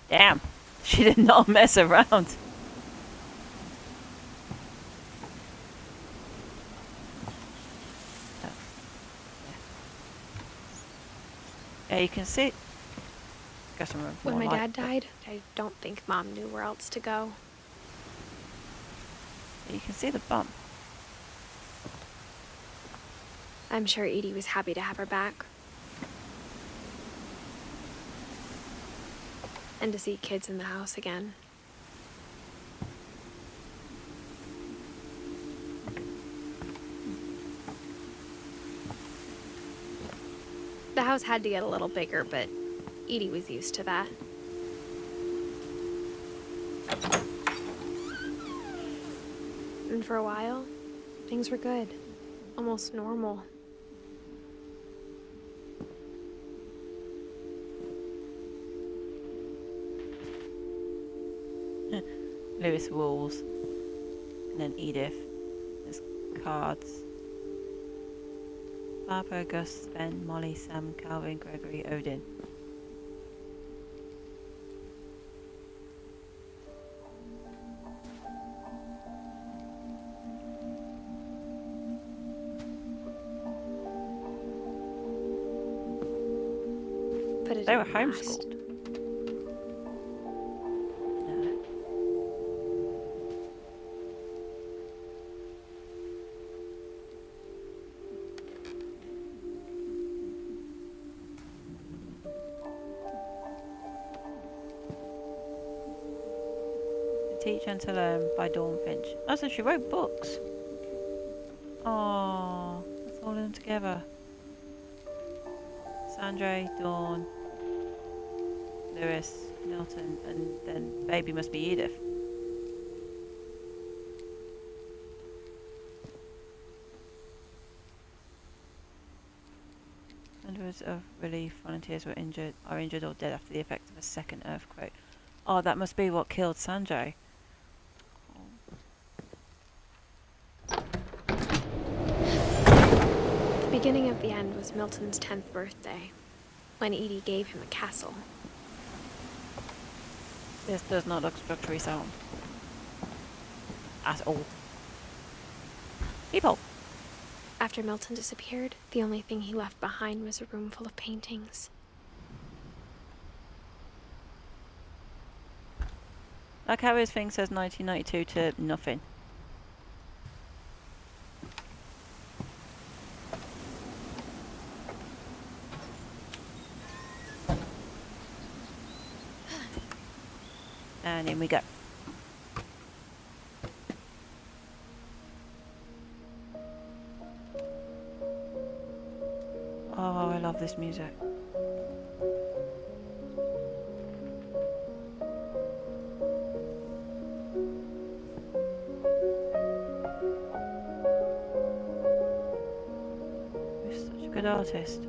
Speaker 1: Damn, she did not mess around. Yeah, you can see. Guess I'm
Speaker 3: When
Speaker 1: more
Speaker 3: my
Speaker 1: like-
Speaker 3: dad died, I don't think Mom knew where else to go.
Speaker 1: You can see the bump.
Speaker 3: I'm sure Edie was happy to have her back. And to see kids in the house again. The house had to get a little bigger, but Edie was used to that. And for a while, things were good. Almost normal.
Speaker 1: Lewis walls. And then Edith. There's cards. Barbara, Gus, Ben, Molly, Sam, Calvin, Gregory, Odin.
Speaker 3: But it
Speaker 1: They were
Speaker 3: didn't last.
Speaker 1: homeschooled. Teach and to Learn by Dawn Finch. Oh, so she wrote books. Oh, that's all of them together. Sandra, Dawn, Lewis, Milton, and then baby must be Edith. Hundreds of relief volunteers are injured or dead after the effects of a second earthquake. Oh, that must be what killed Sanjay.
Speaker 3: The beginning of the end was Milton's 10th birthday, when Edie gave him a castle.
Speaker 1: This does not look structurally sound. At all. People!
Speaker 3: After Milton disappeared, the only thing he left behind was a room full of paintings.
Speaker 1: Like how his thing says 1992 to nothing. And in we go. Oh, I love this music. He's such a good artist.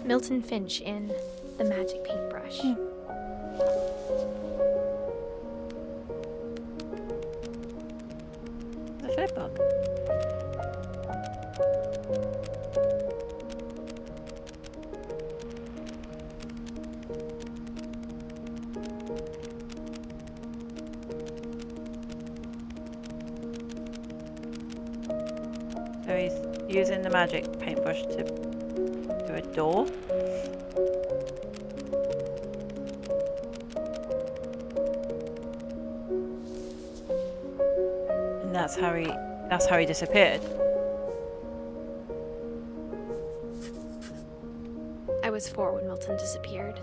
Speaker 2: Milton Finch in The Magic Paintbrush.
Speaker 1: The flip book. So he's using the magic paintbrush to do a door. And that's how he disappeared.
Speaker 3: I was 4 when Milton disappeared.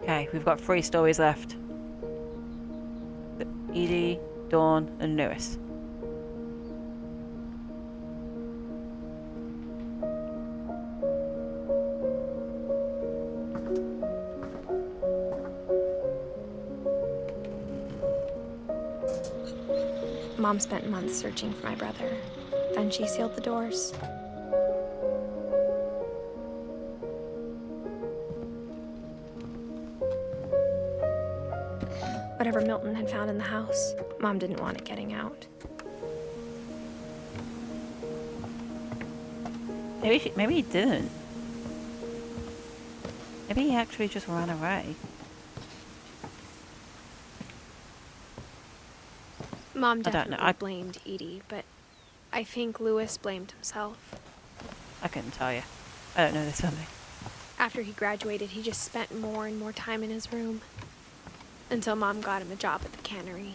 Speaker 1: Okay, we've got 3 stories left. Edie, Dawn, and Lewis.
Speaker 2: Mom spent months searching for my brother. Then she sealed the doors. Whatever Milton had found in the house, Mom didn't want it getting out.
Speaker 1: Maybe he didn't. Maybe he actually just ran away.
Speaker 3: Mom
Speaker 1: I don't know.
Speaker 3: definitely blamed Edie, but I think Lewis blamed himself.
Speaker 1: I couldn't tell you. I don't know this family.
Speaker 3: After he graduated, he just spent more and more time in his room. Until Mom got him a job at the cannery.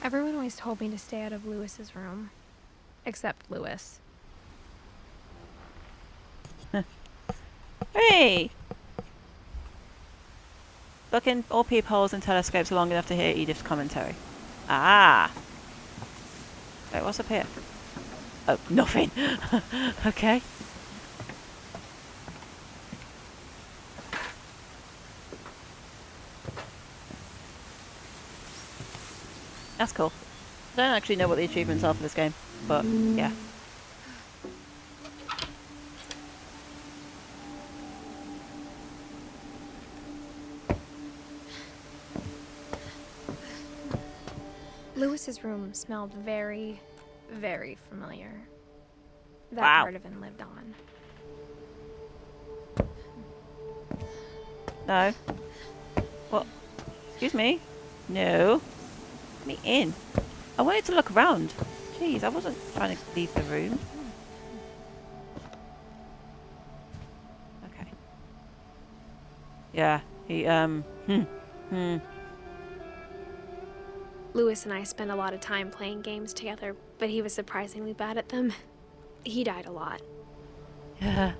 Speaker 2: Everyone always told me to stay out of Lewis's room. Except Lewis.
Speaker 1: Hey! Look in all peepholes and telescopes long enough to hear Edith's commentary. Ah! Wait, what's up here? Oh, nothing! Okay. That's cool. I don't actually know what the achievements are for this game, but yeah.
Speaker 2: Lewis's room smelled very, very familiar. That
Speaker 1: Wow.
Speaker 2: part of him lived on.
Speaker 1: No. What? Excuse me? No. Let me in. I wanted to look around. Jeez, I wasn't trying to leave the room. Okay. Yeah, he,
Speaker 3: Lewis and I spent a lot of time playing games together, but he was surprisingly bad at them. He died a lot.
Speaker 1: Yeah.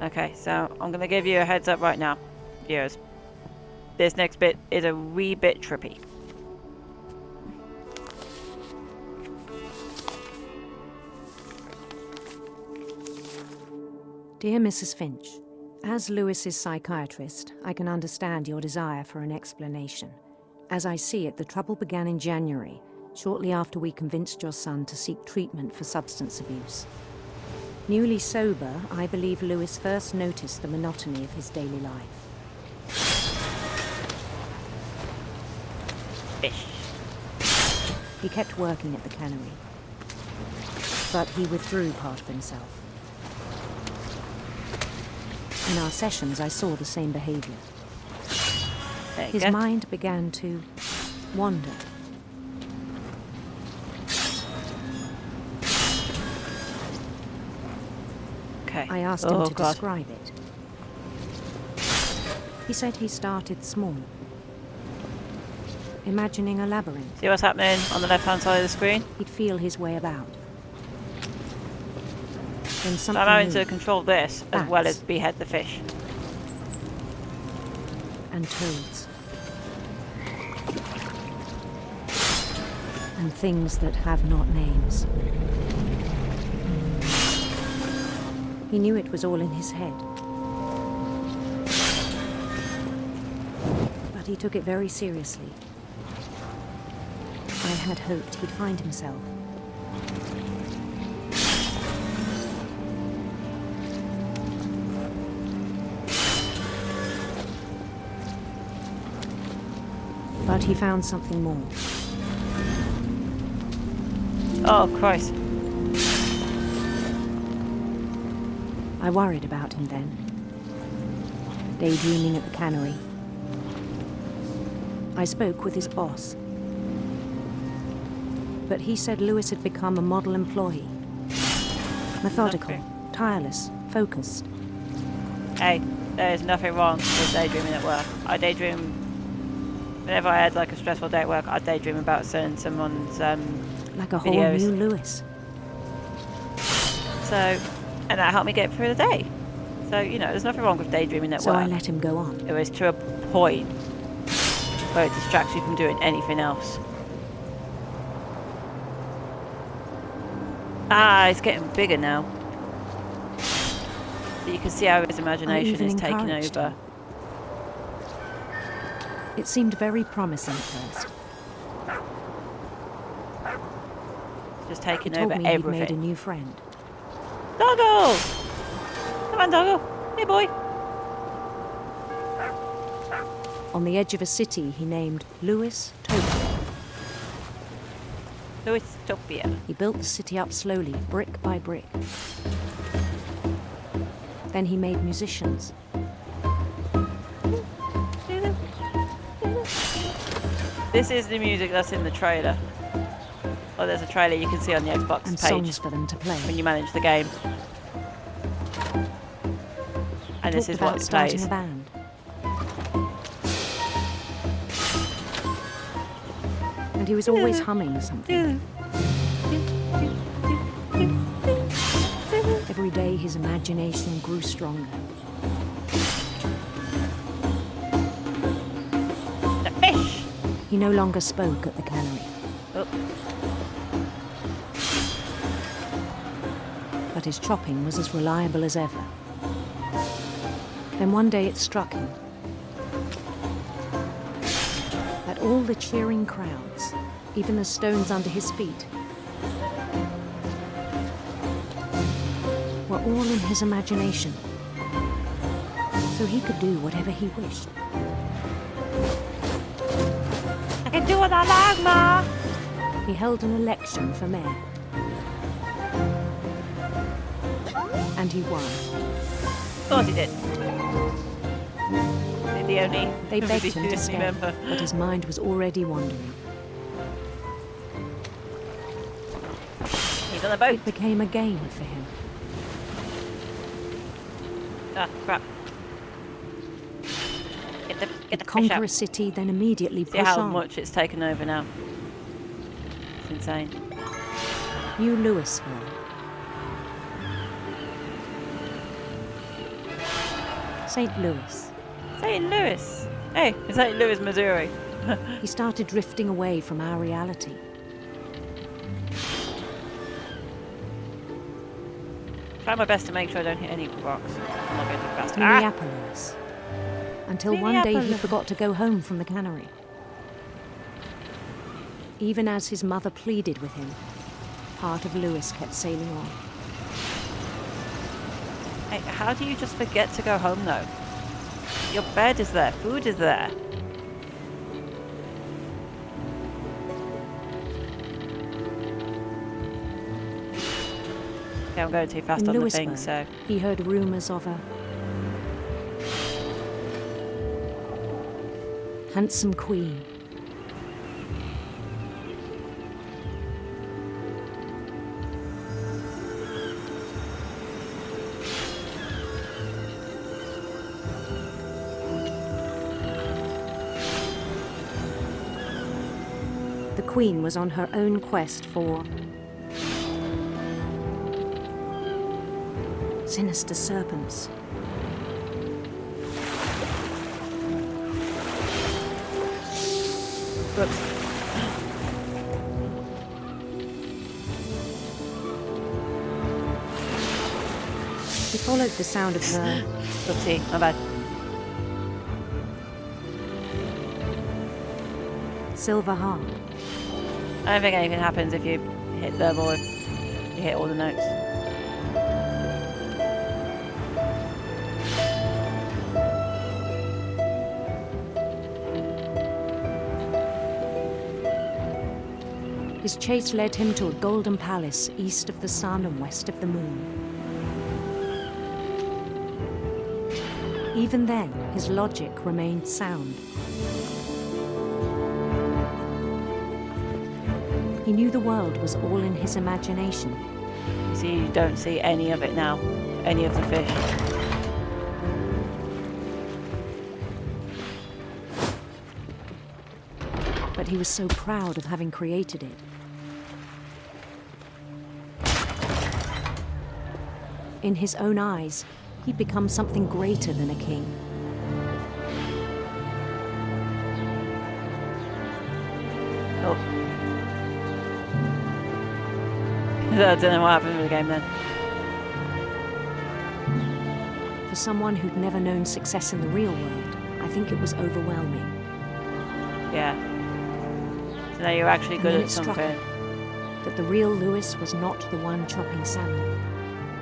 Speaker 1: Okay, so I'm going to give you a heads up right now, viewers. This next bit is a wee bit trippy.
Speaker 15: Dear Mrs. Finch, as Lewis's psychiatrist, I can understand your desire for an explanation. As I see it, the trouble began in January, shortly after we convinced your son to seek treatment for substance abuse. Newly sober, I believe Lewis first noticed the monotony of his daily life.
Speaker 1: Fish.
Speaker 15: He kept working at the cannery, but he withdrew part of himself. In our sessions, I saw the same behaviour. His mind began to wander.
Speaker 1: Okay.
Speaker 15: I asked him to describe it. He said he started small, imagining a labyrinth.
Speaker 1: See what's happening on the left-hand side of the screen?
Speaker 15: He'd feel his way about. Then
Speaker 1: So
Speaker 15: something
Speaker 1: I'm having to
Speaker 15: moved.
Speaker 1: control this as well as behead the fish.
Speaker 15: And toads. And things that have not names. He knew it was all in his head. But he took it very seriously. I had hoped he'd find himself. But he found something more.
Speaker 1: Oh, Christ.
Speaker 15: I worried about him then. Daydreaming at the cannery. I spoke with his boss. But he said Lewis had become a model employee. Methodical, tireless, focused.
Speaker 1: Hey, there is nothing wrong with daydreaming at work. I daydream whenever I had like a stressful day at work. I'd daydream about seeing someone's
Speaker 15: like a whole
Speaker 1: videos.
Speaker 15: new Lewis.
Speaker 1: So, and that helped me get through the day. So, you know, there's nothing wrong with daydreaming at
Speaker 15: So
Speaker 1: work.
Speaker 15: I let him go on.
Speaker 1: It was to a point where it distracts you from doing anything else. Ah, it's getting bigger now. So you can see how his imagination is taking
Speaker 15: encouraged
Speaker 1: over.
Speaker 15: him. It seemed very promising at first.
Speaker 1: It's just taking
Speaker 15: He told
Speaker 1: over
Speaker 15: me he'd
Speaker 1: everything.
Speaker 15: made a new friend.
Speaker 1: Doggo! Come on, Doggo. Hey, boy.
Speaker 15: On the edge of a city he named Lewis Topia.
Speaker 1: Lewis Topia.
Speaker 15: He built the city up slowly, brick by brick. Then he made musicians.
Speaker 1: This is the music that's in the trailer. Oh, there's a trailer you can see on the Xbox
Speaker 15: And
Speaker 1: page
Speaker 15: songs for them to play.
Speaker 1: when you manage the game. And this
Speaker 15: Talked
Speaker 1: is what
Speaker 15: about
Speaker 1: it
Speaker 15: starting
Speaker 1: plays.
Speaker 15: a band. And he was always humming something. Every day his imagination grew stronger.
Speaker 1: The fish!
Speaker 15: He no longer spoke at the cannery.
Speaker 1: Oh.
Speaker 15: But his chopping was as reliable as ever. Then one day it struck him that all the cheering crowds, even the stones under his feet, were all in his imagination, so he could do whatever he wished.
Speaker 1: I can do what I like, Ma!
Speaker 15: He held an election for mayor. And he won.
Speaker 1: Of course he did. The only
Speaker 15: They begged him to
Speaker 1: only
Speaker 15: stay,
Speaker 1: member.
Speaker 15: but his mind was already wandering.
Speaker 1: He's on the boat.
Speaker 15: It became a game for him.
Speaker 1: Ah, crap. Get the
Speaker 15: He'd
Speaker 1: fish
Speaker 15: conquer
Speaker 1: out.
Speaker 15: a city, then immediately
Speaker 1: See
Speaker 15: push
Speaker 1: how
Speaker 15: on.
Speaker 1: much it's taken over now. It's insane.
Speaker 15: New Louisville. St. Louis.
Speaker 1: St. Louis. Hey, it's St. Louis, Missouri.
Speaker 15: He started drifting away from our reality.
Speaker 1: Try my best to make sure I don't hit any rocks. I'm not going too fast. Ah!
Speaker 15: Minneapolis. Until one day he
Speaker 1: Minneapolis.
Speaker 15: forgot to go home from the cannery. Even as his mother pleaded with him, part of Lewis kept sailing on.
Speaker 1: Hey, how do you just forget to go home though? Your bed is there, food is there. Okay, I'm going too fast on the thing, so...
Speaker 15: He heard rumours of a handsome queen. The queen was on her own quest for sinister serpents.
Speaker 1: Whoops.
Speaker 15: He followed the sound of her.
Speaker 1: Whoopsie, my bad.
Speaker 15: Silver harp.
Speaker 1: I don't think anything happens if you hit them or if you hit all the notes.
Speaker 15: His chase led him to a golden palace east of the sun and west of the moon. Even then, his logic remained sound. He knew the world was all in his imagination.
Speaker 1: You see, you don't see any of it now. Any of the fish.
Speaker 15: But he was so proud of having created it. In his own eyes, he'd become something greater than a king.
Speaker 1: Oh. I don't know what happened with the game then.
Speaker 15: For someone who'd never known success in the real world, I think it was overwhelming.
Speaker 1: Yeah. So now you're actually good at something.
Speaker 15: That the real Lewis was not the one chopping salmon,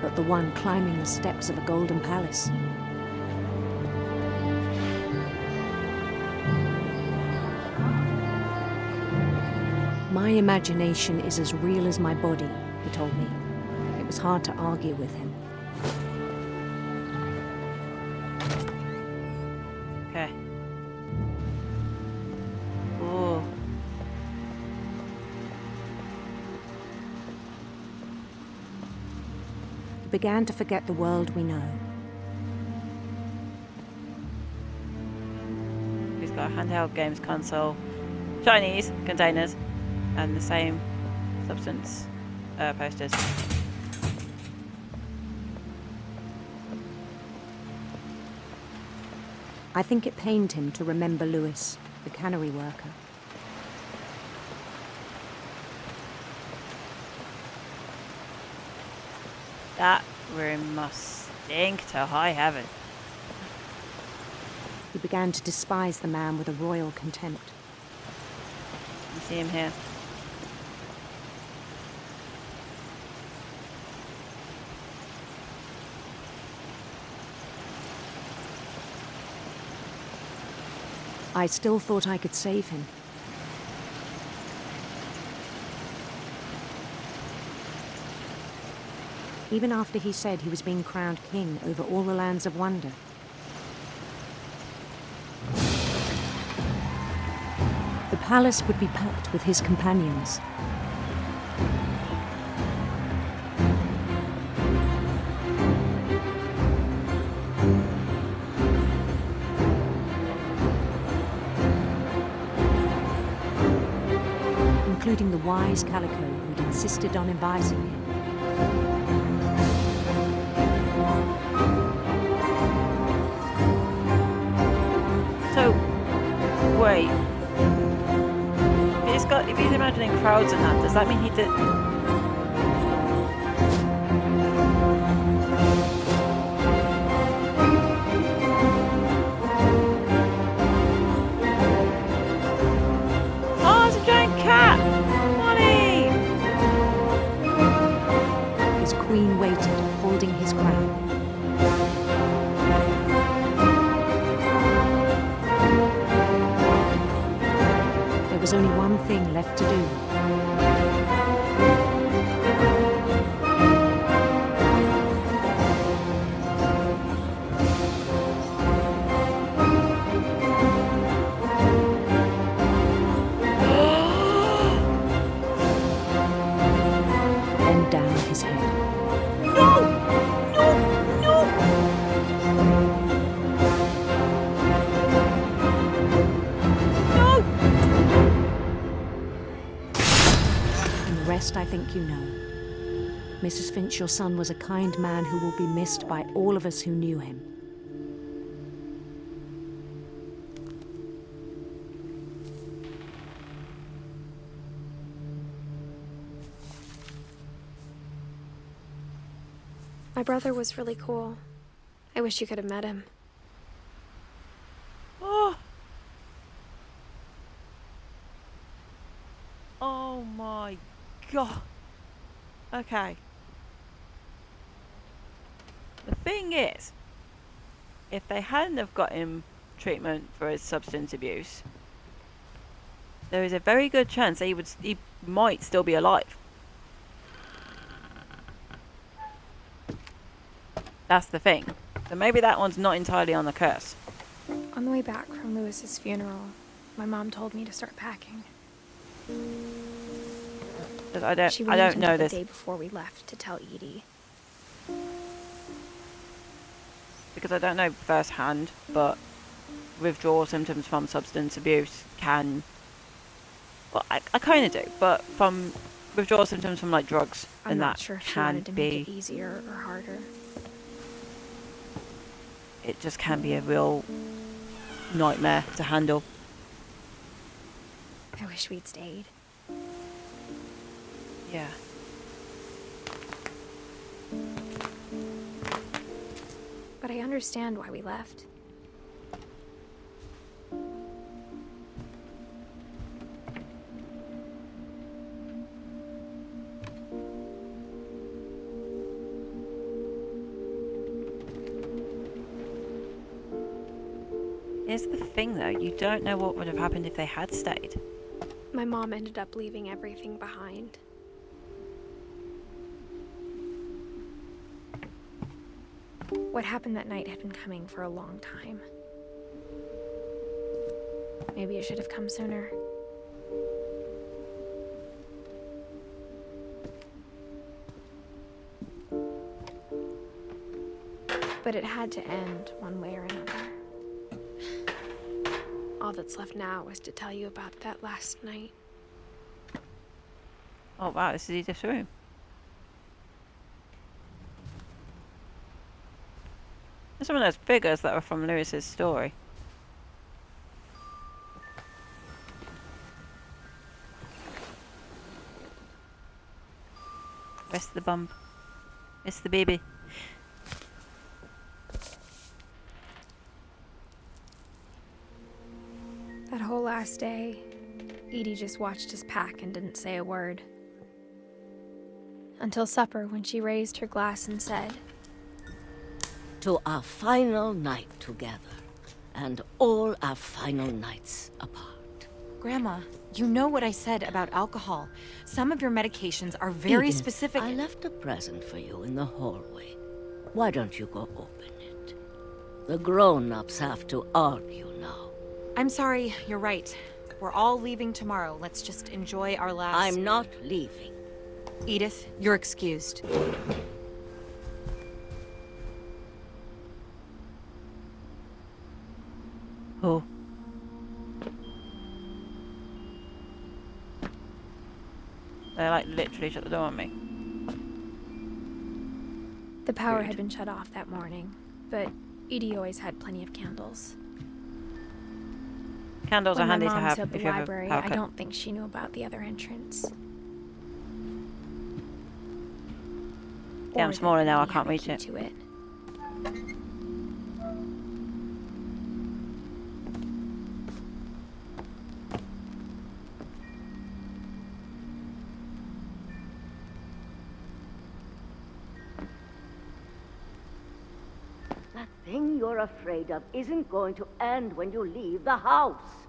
Speaker 15: but the one climbing the steps of a golden palace. My imagination is as real as my body, he told me. It was hard to argue with him.
Speaker 1: Okay. Ooh.
Speaker 15: He began to forget the world we know.
Speaker 1: He's got a handheld games console, Chinese containers, and the same substance posters.
Speaker 15: I think it pained him to remember Lewis, the cannery worker.
Speaker 1: That room must stink to high heaven.
Speaker 15: He began to despise the man with a royal contempt.
Speaker 1: You see him here.
Speaker 15: I still thought I could save him. Even after he said he was being crowned king over all the lands of wonder. The palace would be packed with his companions. Including the wise Calico who'd insisted on advising him.
Speaker 1: So, wait. If he's imagining crowds and that, does that mean he did... Oh, it's a giant cat! Molly!
Speaker 15: His queen waited, holding his crown. left to do. Then down his head. And the rest I think you know. Mrs. Finch, your son was a kind man who will be missed by all of us who knew him.
Speaker 3: My brother was really cool. I wish you could have met him.
Speaker 1: Oh. Oh my god. Okay. The thing is, if they hadn't have got him treatment for his substance abuse, there is a very good chance that he might still be alive. That's the thing. So maybe that one's not entirely on the curse.
Speaker 2: On the way back from Lewis's funeral, my mom told me to start packing.
Speaker 1: 'Cause I
Speaker 2: She
Speaker 1: don't
Speaker 2: waited
Speaker 1: know
Speaker 2: until
Speaker 1: this
Speaker 2: the day before we left to tell Edie.
Speaker 1: because I don't know firsthand, but withdrawal symptoms from substance abuse can. Well, I kind of do, but from withdrawal symptoms from like drugs
Speaker 2: I'm
Speaker 1: and
Speaker 2: not
Speaker 1: that
Speaker 2: sure if she
Speaker 1: can
Speaker 2: wanted to make
Speaker 1: be.
Speaker 2: it easier or harder.
Speaker 1: It just can be a real nightmare to handle.
Speaker 2: I wish we'd stayed.
Speaker 1: Yeah.
Speaker 2: But I understand why we left.
Speaker 1: Here's the thing though, you don't know what would have happened if they had stayed.
Speaker 3: My mom ended up leaving everything behind.
Speaker 2: What happened that night had been coming for a long time. Maybe it should have come sooner. But it had to end one way or another.
Speaker 3: All that's left now is to tell you about that last night.
Speaker 1: Oh wow, this is Edith's room. There's some of those figures that were from Lewis's story. Rest the bump. It's the baby.
Speaker 2: That whole last day, Edie just watched us pack and didn't say a word. Until supper, when she raised her glass and said,
Speaker 16: "To our final night together, and all our final nights apart."
Speaker 17: Grandma, you know what I said about alcohol. Some of your medications are very
Speaker 16: Edith,
Speaker 17: specific.
Speaker 16: I left a present for you in the hallway. Why don't you go open it? The grown-ups have to argue now.
Speaker 17: I'm sorry, you're right. We're all leaving tomorrow. Let's just enjoy our last...
Speaker 16: I'm not leaving.
Speaker 17: Edith, you're excused.
Speaker 1: Oh. They like literally shut the door on me.
Speaker 2: the power had been shut off that morning, but Edie always had plenty of candles.
Speaker 1: Candles are
Speaker 2: When
Speaker 1: handy
Speaker 2: my
Speaker 1: to
Speaker 2: mom
Speaker 1: have
Speaker 2: said
Speaker 1: if
Speaker 2: the
Speaker 1: you have a
Speaker 2: library,
Speaker 1: power
Speaker 2: I
Speaker 1: cut.
Speaker 2: don't think she knew about the other entrance.
Speaker 1: Yeah,
Speaker 2: Or
Speaker 1: I'm
Speaker 2: that
Speaker 1: smaller now, I
Speaker 2: Edie
Speaker 1: can't
Speaker 2: had a
Speaker 1: reach
Speaker 2: key
Speaker 1: it.
Speaker 2: to it.
Speaker 16: That thing you're afraid of isn't going to end when you leave the house.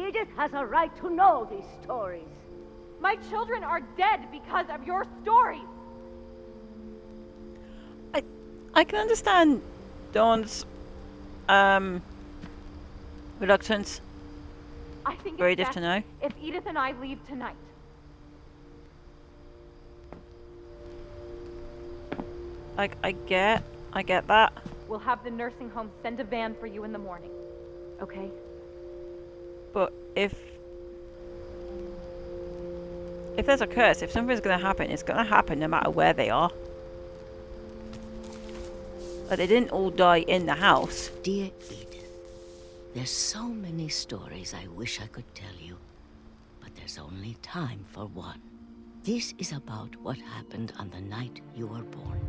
Speaker 18: Edith has a right to know these stories.
Speaker 13: My children are dead because of your stories.
Speaker 1: I can understand Dawn's reluctance
Speaker 13: I think
Speaker 1: for
Speaker 13: it's
Speaker 1: Edith
Speaker 13: best
Speaker 1: to know.
Speaker 13: if Edith and I leave tonight.
Speaker 1: Like, I get that.
Speaker 13: We'll have the nursing home send a van for you in the morning. Okay?
Speaker 1: But if there's a curse, if something's gonna happen, it's gonna happen no matter where they are. Like, they didn't all die in the house.
Speaker 16: Dear Edith, there's so many stories I wish I could tell you, but there's only time for one. This is about what happened on the night you were born.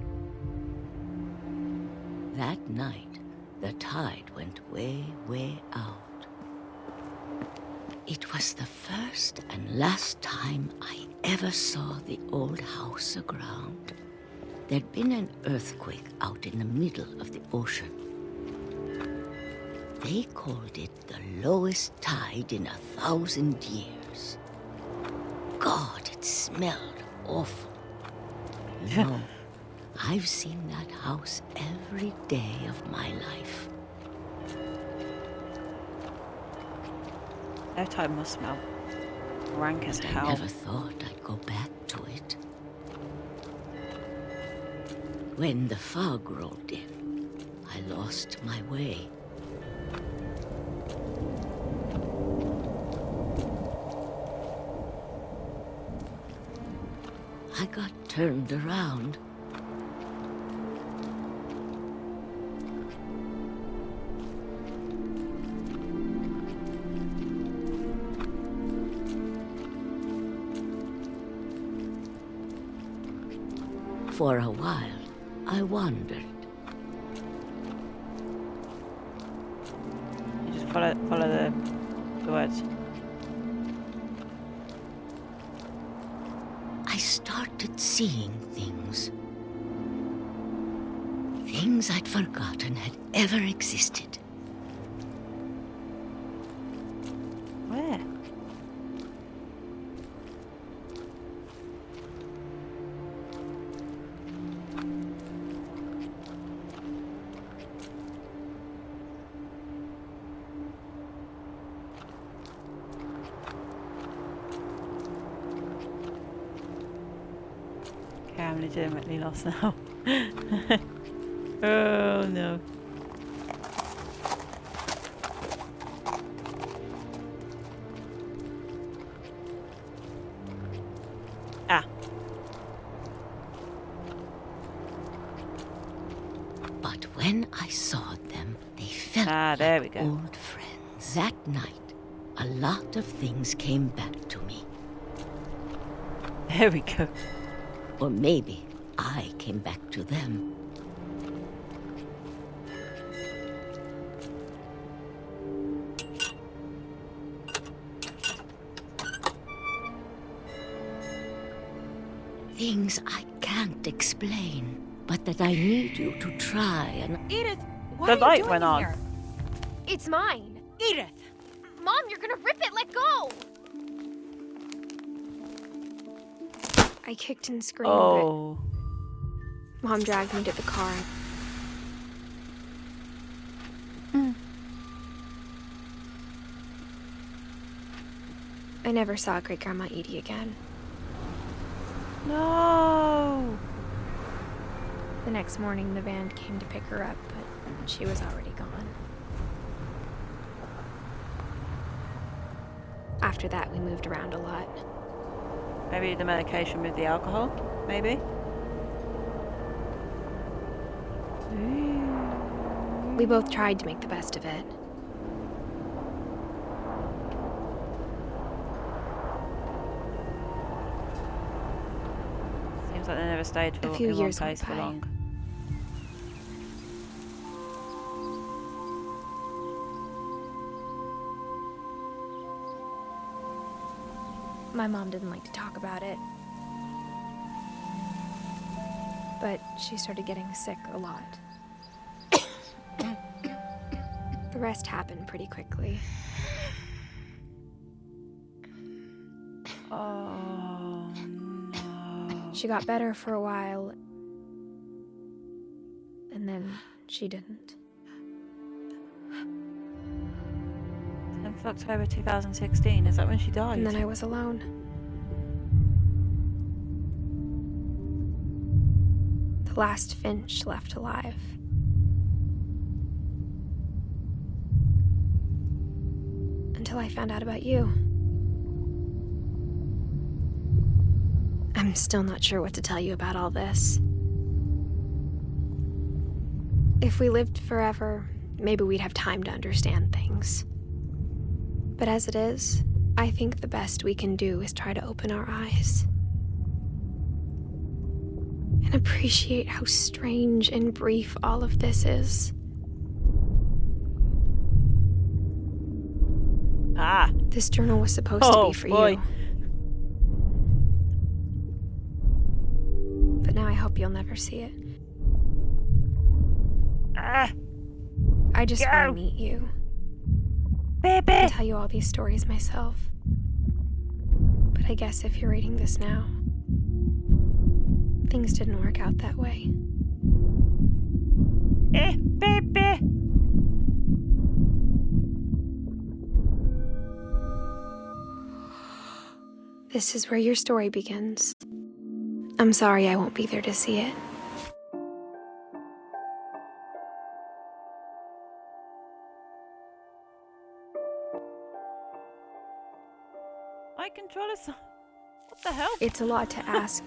Speaker 16: That night, the tide went way, way out. It was the first and last time I ever saw the old house aground. There'd been an earthquake out in the middle of the ocean. They called it the lowest tide in 1,000 years. God, it smelled awful. You know, I've seen that house every day of my life.
Speaker 1: That time must smell rank as hell.
Speaker 16: I never thought I'd go back to it. When the fog rolled in, I lost my way. I got turned around. For a while, I wandered.
Speaker 1: You just follow the words.
Speaker 16: I started seeing things. Things I'd forgotten had ever existed.
Speaker 1: Where? Okay, I'm legitimately lost now. Oh no. Ah.
Speaker 16: But when I saw them, they felt
Speaker 1: there
Speaker 16: like
Speaker 1: we go.
Speaker 16: old friends. That night, a lot of things came back to me.
Speaker 1: There we go.
Speaker 16: Or maybe I came back to them. Things I can't explain, but that I need you to try and...
Speaker 3: Edith, what
Speaker 1: The
Speaker 3: are you
Speaker 1: light
Speaker 3: doing
Speaker 1: went on.
Speaker 3: here? It's mine. Edith! Mom, you're gonna rip it! Let go! I kicked and screamed,
Speaker 1: Oh.
Speaker 3: but Mom dragged me to the car. I never saw Great Grandma Edie again.
Speaker 1: No.
Speaker 3: The next morning, the van came to pick her up, but she was already gone. After that, we moved around a lot.
Speaker 1: Maybe the medication with the alcohol? Maybe?
Speaker 3: We both tried to make the best of it.
Speaker 1: Seems like they never stayed
Speaker 3: A few
Speaker 1: in one
Speaker 3: years
Speaker 1: place
Speaker 3: went
Speaker 1: for
Speaker 3: by.
Speaker 1: long.
Speaker 3: My mom didn't like to talk about it. But she started getting sick a lot. The rest happened pretty quickly.
Speaker 1: Oh, no.
Speaker 2: She got better for a while, and then she didn't.
Speaker 1: 10th October 2016, is that when she died?
Speaker 2: And then I was alone. The last Finch left alive. Until I found out about you. I'm still not sure what to tell you about all this. If we lived forever, maybe we'd have time to understand things. But as it is, I think the best we can do is try to open our eyes. And appreciate how strange and brief all of this is.
Speaker 1: Ah.
Speaker 2: This journal was supposed to be for you. But now I hope you'll never see it.
Speaker 1: Ah.
Speaker 2: I just want to meet you.
Speaker 1: Baby.
Speaker 2: And tell you all these stories myself. But I guess if you're reading this now, things didn't work out that way.
Speaker 1: Baby.
Speaker 2: This is where your story begins. I'm sorry I won't be there to see it.
Speaker 1: My controller's... What the hell?
Speaker 2: It's a lot to ask,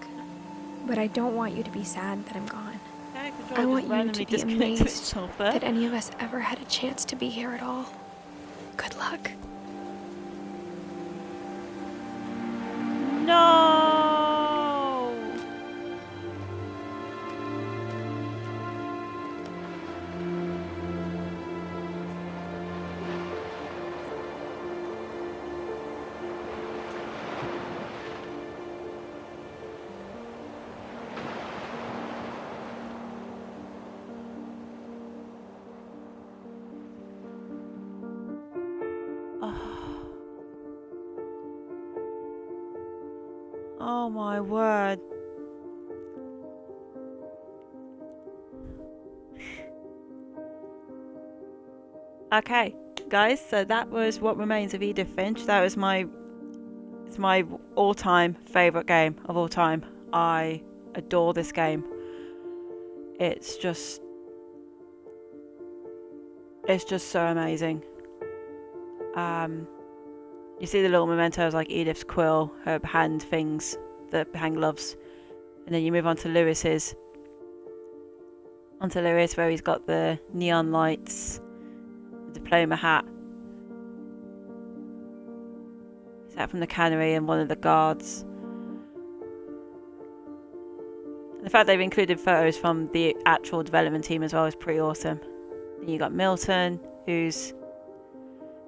Speaker 2: but I don't want you to be sad that I'm gone.
Speaker 1: Yeah,
Speaker 2: I want you to be amazed
Speaker 1: itself there.
Speaker 2: that any of us ever had a chance to be here at all. Good luck.
Speaker 1: No! Oh my word. Okay, guys, so that was What Remains of Edith Finch. That was it's my all-time favourite game of all time. I adore this game. It's just so amazing. You see the little mementos like Edith's quill, her hand things, the hand gloves, and then you move on to Lewis's. Onto Lewis, where he's got the neon lights, the diploma hat. He's out from the cannery and one of the guards. And the fact they've included photos from the actual development team as well is pretty awesome. Then you got Milton, who's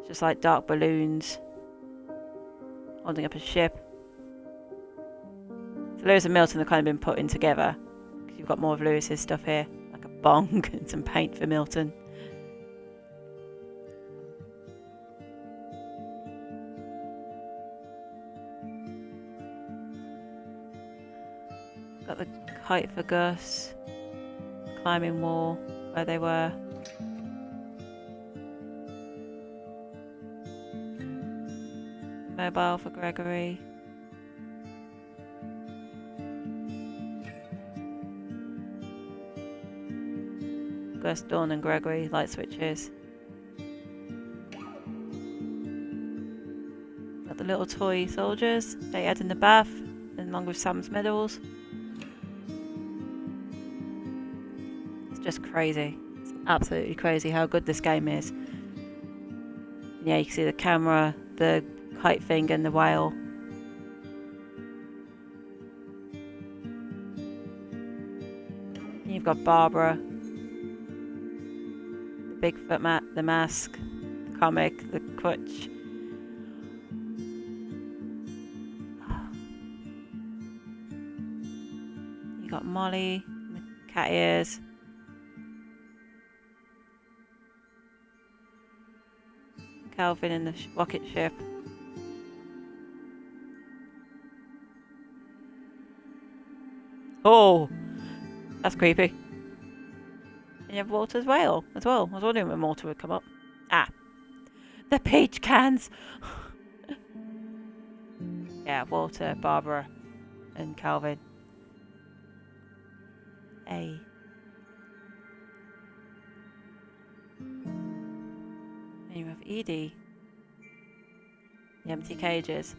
Speaker 1: just like dark balloons holding up a ship. So Lewis and Milton have kind of been put in together because you've got more of Lewis's stuff here, like a bong and some paint for Milton. Got the kite for Gus, climbing wall where they were. Mobile for Gregory. Gus, Dawn and Gregory, light switches. Got the little toy soldiers they had in the bath, along with Sam's medals. It's just crazy. It's absolutely crazy how good this game is. And yeah, you can see the camera, the kite thing and the whale. And you've got Barbara, the Bigfoot mat, the mask, the comic, the crutch. You got Molly, the cat ears. Calvin in the rocket ship. Oh, that's creepy. And you have Walter's whale as well. I was wondering when Walter would come up. Ah, the peach cans. Yeah, Walter, Barbara, and Calvin. And you have Edie. The empty cages.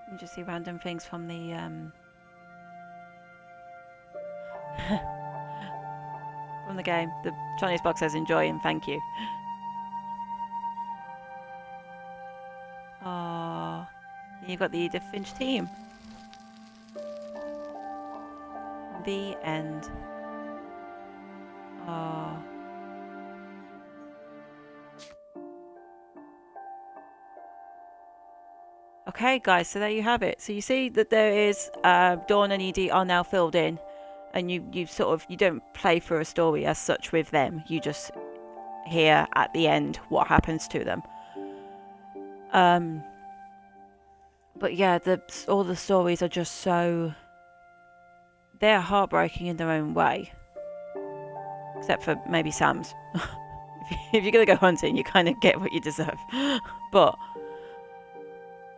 Speaker 1: You just see random things from the from the game. The Chinese box says enjoy and thank you. Oh, you've got the Edith Finch team. The end. Oh. Okay, guys, so there you have it. So you see that there is Dawn and Edie are now filled in, and you don't play through a story as such with them. You just hear at the end what happens to them. But yeah, all the stories are just so, they're heartbreaking in their own way, except for maybe Sam's. If you're gonna go hunting, you kind of get what you deserve. But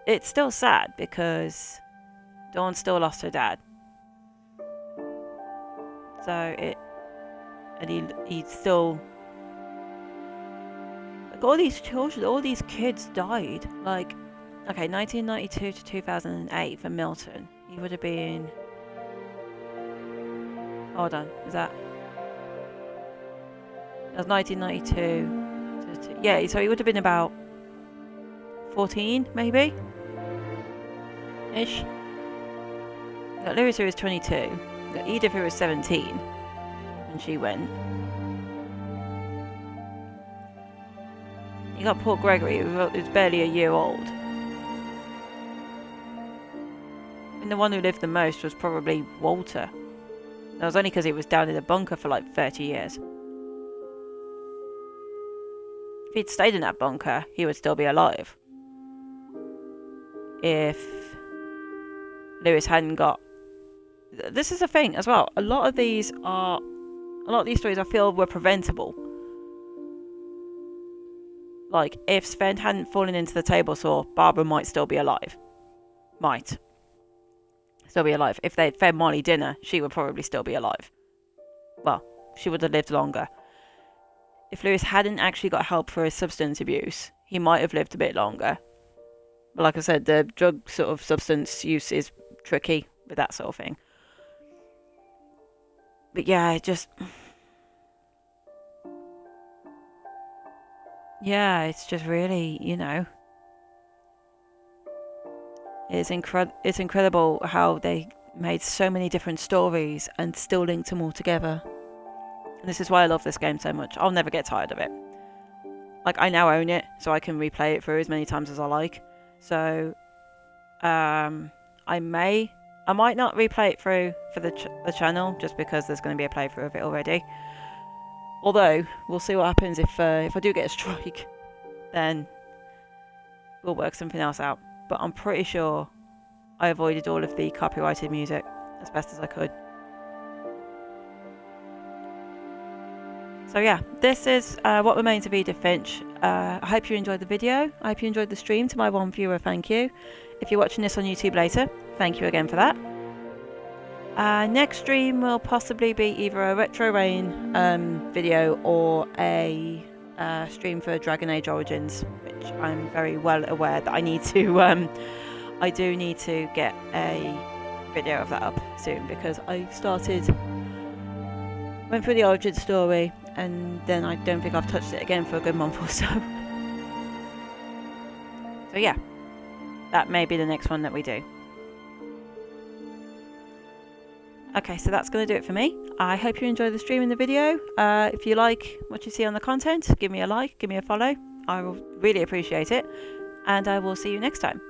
Speaker 1: it's still sad because Dawn still lost her dad. He still, like, all these children, all these kids died. Like, okay, 1992 to 2008 for Milton. He would have been, hold on, is that? That was 1992 to, yeah, so he would have been about 14, maybe? Ish. You got Lewis, who was 22. You got Edith, who was 17 when she went. You got poor Gregory, who was barely a year old. And the one who lived the most was probably Walter. That was only because he was down in the bunker for like 30 years. If he'd stayed in that bunker, he would still be alive. If Lewis hadn't got... This is the thing as well. A lot of these stories I feel were preventable. Like, if Sven hadn't fallen into the table saw, Barbara might still be alive. Might still be alive. If they'd fed Molly dinner, she would probably still be alive. Well, she would have lived longer. If Lewis hadn't actually got help for his substance abuse, he might have lived a bit longer. But like I said, the drug sort of substance use is tricky with that sort of thing. But yeah, it just... Yeah, it's just really, you know... It's incredible how they made so many different stories and still linked them all together. And this is why I love this game so much. I'll never get tired of it. Like, I now own it, so I can replay it through as many times as I like. So, I might not replay it through for the channel, just because there's going to be a playthrough of it already. Although, we'll see what happens if I do get a strike. Then, we'll work something else out. But I'm pretty sure I avoided all of the copyrighted music as best as I could. So yeah, this is What Remains of Edith Finch. I hope you enjoyed the video. I hope you enjoyed the stream. To my one viewer, thank you. If you're watching this on YouTube later, thank you again for that. Next stream will possibly be either a Retro Rain video or a stream for Dragon Age Origins, which I'm very well aware that I need to I do need to get a video of that up soon, because I went through the Origins story and then I don't think I've touched it again for a good month or so. So yeah, that may be the next one that we do. Okay, so that's going to do it for me. I hope you enjoyed the stream and the video. If you like what you see on the content, give me a like, give me a follow. I will really appreciate it. And I will see you next time.